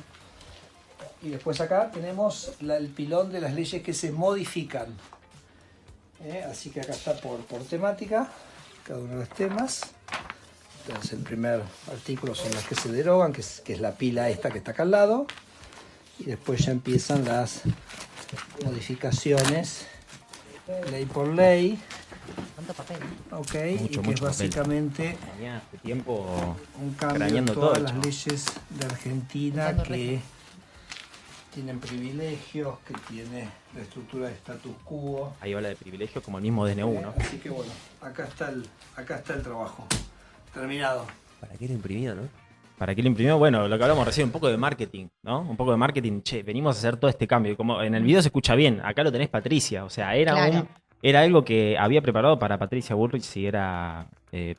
Y después acá tenemos el pilón de las leyes que se modifican. Así que acá está por temática, cada uno de los temas. Entonces el primer artículo son las que se derogan, que es la pila esta que está acá al lado. Y después ya empiezan las modificaciones, ley por ley. ¿Cuánto papel? Ok, Mucho, y que es papel. básicamente Este tiempo un cambio en craneando todas todo, las chavo. leyes de Argentina Usando que régimen. tienen privilegios, que tiene la estructura de status quo. Ahí habla de privilegios como el mismo DNU, ¿no? Así que bueno, acá está el trabajo terminado. ¿Para qué lo imprimió, no? ¿Para qué lo imprimió? Bueno, lo que hablamos recién, un poco de marketing, ¿no? Un poco de marketing. Che, venimos a hacer todo este cambio. Como en el video se escucha bien, acá lo tenés Patricia. O sea, Claro. era algo que había preparado para Patricia Bullrich si era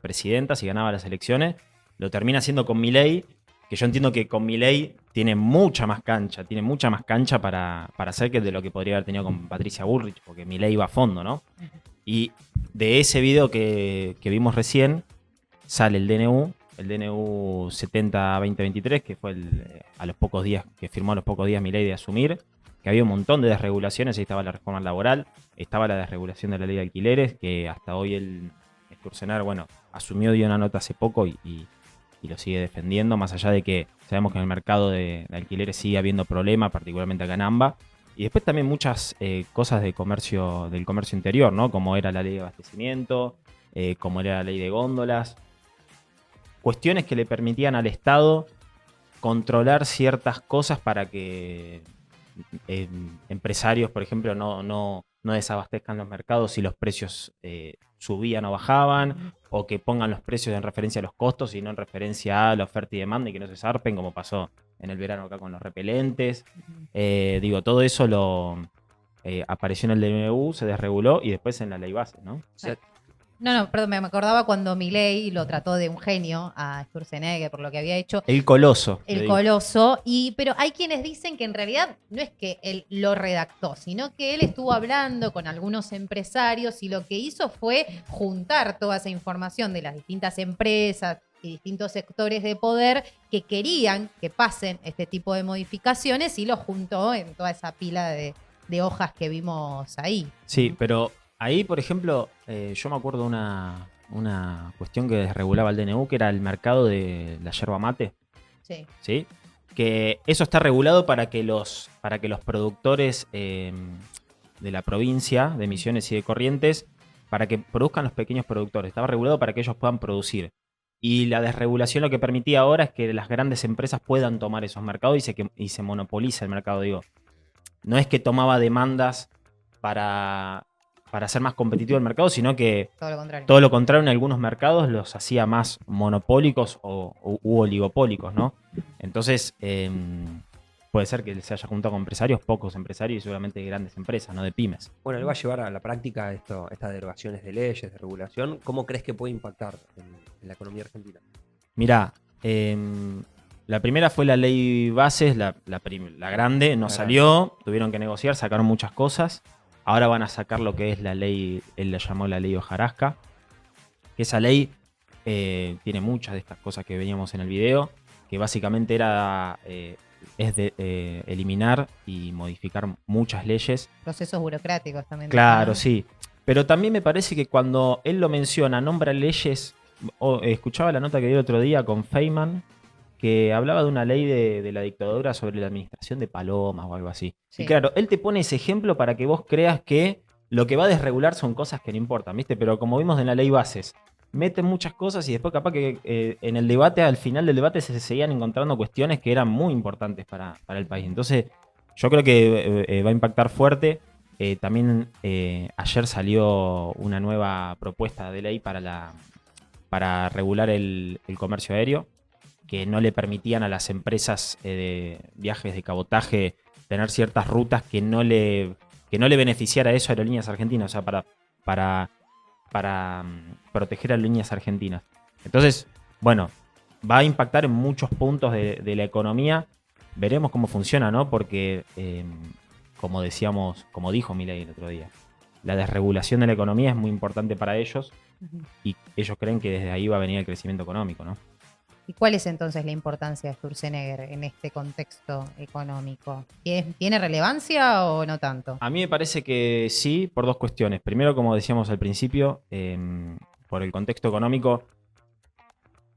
presidenta, si ganaba las elecciones. Lo termina haciendo con Milei, que yo entiendo que con Milei tiene mucha más cancha para hacer que de lo que podría haber tenido con Patricia Bullrich, porque Milei iba a fondo, ¿no? Y de ese video que vimos recién sale el DNU 70-2023, que fue a los pocos días, que firmó a los pocos días Milei de asumir, que había un montón de desregulaciones. Ahí estaba la reforma laboral, estaba la desregulación de la ley de alquileres, que hasta hoy el Sturzenegger, bueno, dio una nota hace poco y lo sigue defendiendo, más allá de que sabemos que en el mercado de alquileres sigue habiendo problemas, particularmente acá en AMBA. Y después también muchas cosas del comercio interior, ¿no? Como era la ley de abastecimiento, como era la ley de góndolas. Cuestiones que le permitían al Estado controlar ciertas cosas para que empresarios, por ejemplo, no desabastezcan los mercados si los precios subían o bajaban, o que pongan los precios en referencia a los costos y no en referencia a la oferta y demanda, y que no se zarpen, como pasó en el verano acá con los repelentes. Todo eso apareció en el DNU, se desreguló y después en la ley base, ¿no? No, perdón, me acordaba cuando Milei lo trató de un genio a Sturzenegger por lo que había hecho. El coloso. El coloso, pero hay quienes dicen que en realidad no es que él lo redactó, sino que él estuvo hablando con algunos empresarios y lo que hizo fue juntar toda esa información de las distintas empresas y distintos sectores de poder que querían que pasen este tipo de modificaciones y lo juntó en toda esa pila de hojas que vimos ahí. Sí, pero ahí, por ejemplo, yo me acuerdo una cuestión que desregulaba el DNU, que era el mercado de la yerba mate. Sí. ¿Sí? Que eso está regulado para que los productores de la provincia, de Misiones y de Corrientes, para que produzcan los pequeños productores. Estaba regulado para que ellos puedan producir. Y la desregulación lo que permitía ahora es que las grandes empresas puedan tomar esos mercados y se monopoliza el mercado. Digo, no es que tomaba demandas para hacer más competitivo el mercado, sino que todo lo contrario en algunos mercados los hacía más monopólicos u oligopólicos, ¿no? Entonces, puede ser que se haya juntado con empresarios, pocos empresarios y seguramente grandes empresas, ¿no? De pymes. Bueno, él va a llevar a la práctica estas derogaciones de leyes, de regulación. ¿Cómo crees que puede impactar en la economía argentina? Mirá, la primera fue la ley bases, la grande, no salió, tuvieron que negociar, sacaron muchas cosas. Ahora van a sacar lo que es la ley, él la llamó la ley hojarasca. Esa ley tiene muchas de estas cosas que veíamos en el video, que básicamente es de eliminar y modificar muchas leyes. Procesos burocráticos también. Claro, ¿no? sí. Pero también me parece que cuando él lo menciona, nombra leyes. Escuchaba la nota que dio el otro día con Feynman, que hablaba de una ley de la dictadura sobre la administración de palomas o algo así. Sí. Y claro, él te pone ese ejemplo para que vos creas que lo que va a desregular son cosas que no importan, ¿viste? Pero como vimos en la ley bases, meten muchas cosas y después capaz que en el debate, al final del debate, se seguían encontrando cuestiones que eran muy importantes para el país. Entonces, yo creo que va a impactar fuerte. También ayer salió una nueva propuesta de ley para regular el comercio aéreo, que no le permitían a las empresas de viajes de cabotaje tener ciertas rutas que no le beneficiara eso a Aerolíneas Argentinas, o sea, para proteger a Aerolíneas Argentinas. Entonces, bueno, va a impactar en muchos puntos de la economía. Veremos cómo funciona, ¿no? Porque, como dijo Milei el otro día, la desregulación de la economía es muy importante para ellos y ellos creen que desde ahí va a venir el crecimiento económico, ¿no? ¿Y cuál es entonces la importancia de Sturzenegger en este contexto económico? ¿Tiene relevancia o no tanto? A mí me parece que sí, por dos cuestiones. Primero, como decíamos al principio, por el contexto económico,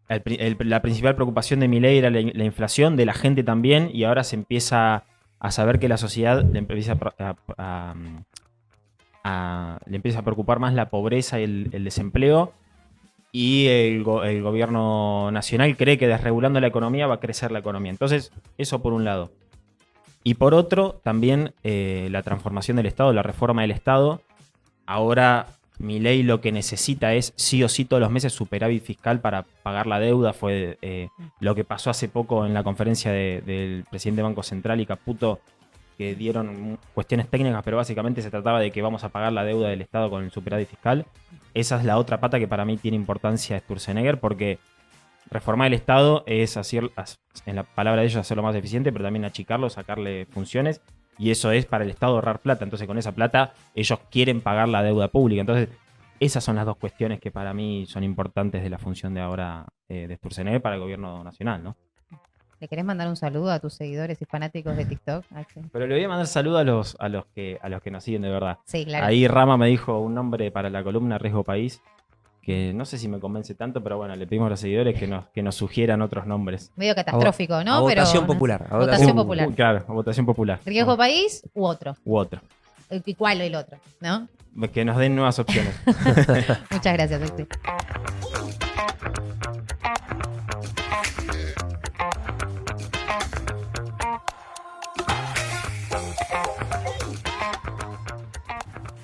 la principal preocupación de Milei era la inflación, de la gente también, y ahora se empieza a saber que la sociedad le empieza a preocupar más la pobreza y el desempleo. Y el gobierno nacional cree que desregulando la economía va a crecer la economía. Entonces, eso por un lado. Y por otro, también la transformación del Estado, la reforma del Estado. Ahora Milei lo que necesita es sí o sí todos los meses superávit fiscal para pagar la deuda. Fue lo que pasó hace poco en la conferencia del presidente del Banco Central y Caputo, que dieron cuestiones técnicas, pero básicamente se trataba de que vamos a pagar la deuda del Estado con el superávit fiscal. Esa es la otra pata que para mí tiene importancia Sturzenegger, porque reformar el Estado es, en la palabra de ellos, hacerlo más eficiente, pero también achicarlo, sacarle funciones, y eso es para el Estado ahorrar plata. Entonces, con esa plata, ellos quieren pagar la deuda pública. Entonces, esas son las dos cuestiones que para mí son importantes de la función de ahora de Sturzenegger para el gobierno nacional, ¿no? ¿Le querés mandar un saludo a tus seguidores y fanáticos de TikTok, Axel? Pero le voy a mandar saludos a los que nos siguen de verdad. Sí, claro. Ahí Rama me dijo un nombre para la columna Riesgo País, que no sé si me convence tanto, pero bueno, le pedimos a los seguidores que nos sugieran otros nombres. Medio catastrófico, ¿no? A votación pero, popular. A votación popular. Claro, a votación popular. ¿Riesgo país u otro? U otro. ¿Y cuál el otro? ¿No? Que nos den nuevas opciones. Muchas gracias, Axel.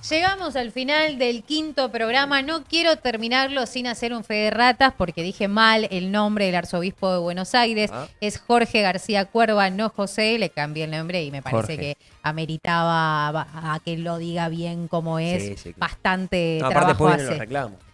Llegamos al final del quinto programa. No quiero terminarlo sin hacer un fe de ratas porque dije mal el nombre del arzobispo de Buenos Aires. Es Jorge García Cuerva, no José. Le cambié el nombre y me parece Jorge. que ameritaba a que lo diga bien como es. Sí, sí, claro. Bastante No, aparte, trabajo después vienen hace. los reclamos.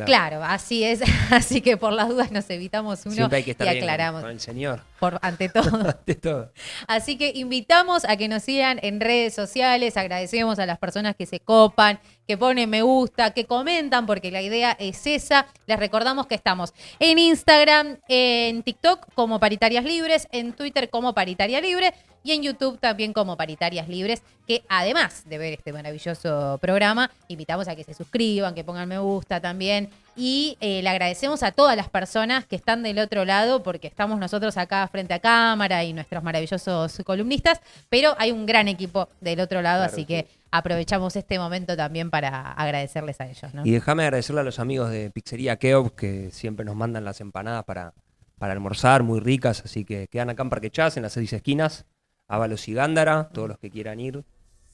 Claro, así es. Así que por las dudas nos evitamos uno Siempre hay que estar y bien aclaramos. con el señor. Ante todo. Ante todo. Así que invitamos a que nos sigan en redes sociales. Agradecemos a las personas que se copan, que ponen me gusta, que comentan, porque la idea es esa. Les recordamos que estamos en Instagram, en TikTok como Paritarias Libres, en Twitter como Paritaria Libre y en YouTube también como Paritarias Libres, que además de ver este maravilloso programa, invitamos a que se suscriban, que pongan me gusta también. Y le agradecemos a todas las personas que están del otro lado, porque estamos nosotros acá frente a cámara y nuestros maravillosos columnistas, pero hay un gran equipo del otro lado, Claro, así que aprovechamos este momento también para agradecerles a ellos, ¿no? Y déjame agradecerle a los amigos de Pizzería Keops que siempre nos mandan las empanadas para almorzar, muy ricas, así que quedan acá en Parque Chas, en las 6 esquinas, Ábalos y Gándara, todos los que quieran ir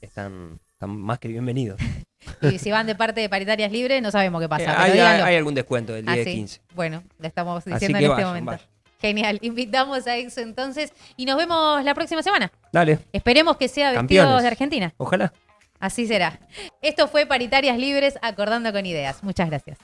están más que bienvenidos. Y si van de parte de Paritarias Libres, no sabemos qué pasa. Hay, pero díganlo. hay algún descuento del 10 sí. 15. Bueno, le estamos Así diciendo que en vayan, este momento. vayan. Genial, invitamos a eso entonces y nos vemos la próxima semana. Dale. Esperemos que sea vestidos Campeones. de Argentina. Ojalá. Así será. Esto fue Paritarias Libres, acordando con ideas. Muchas gracias.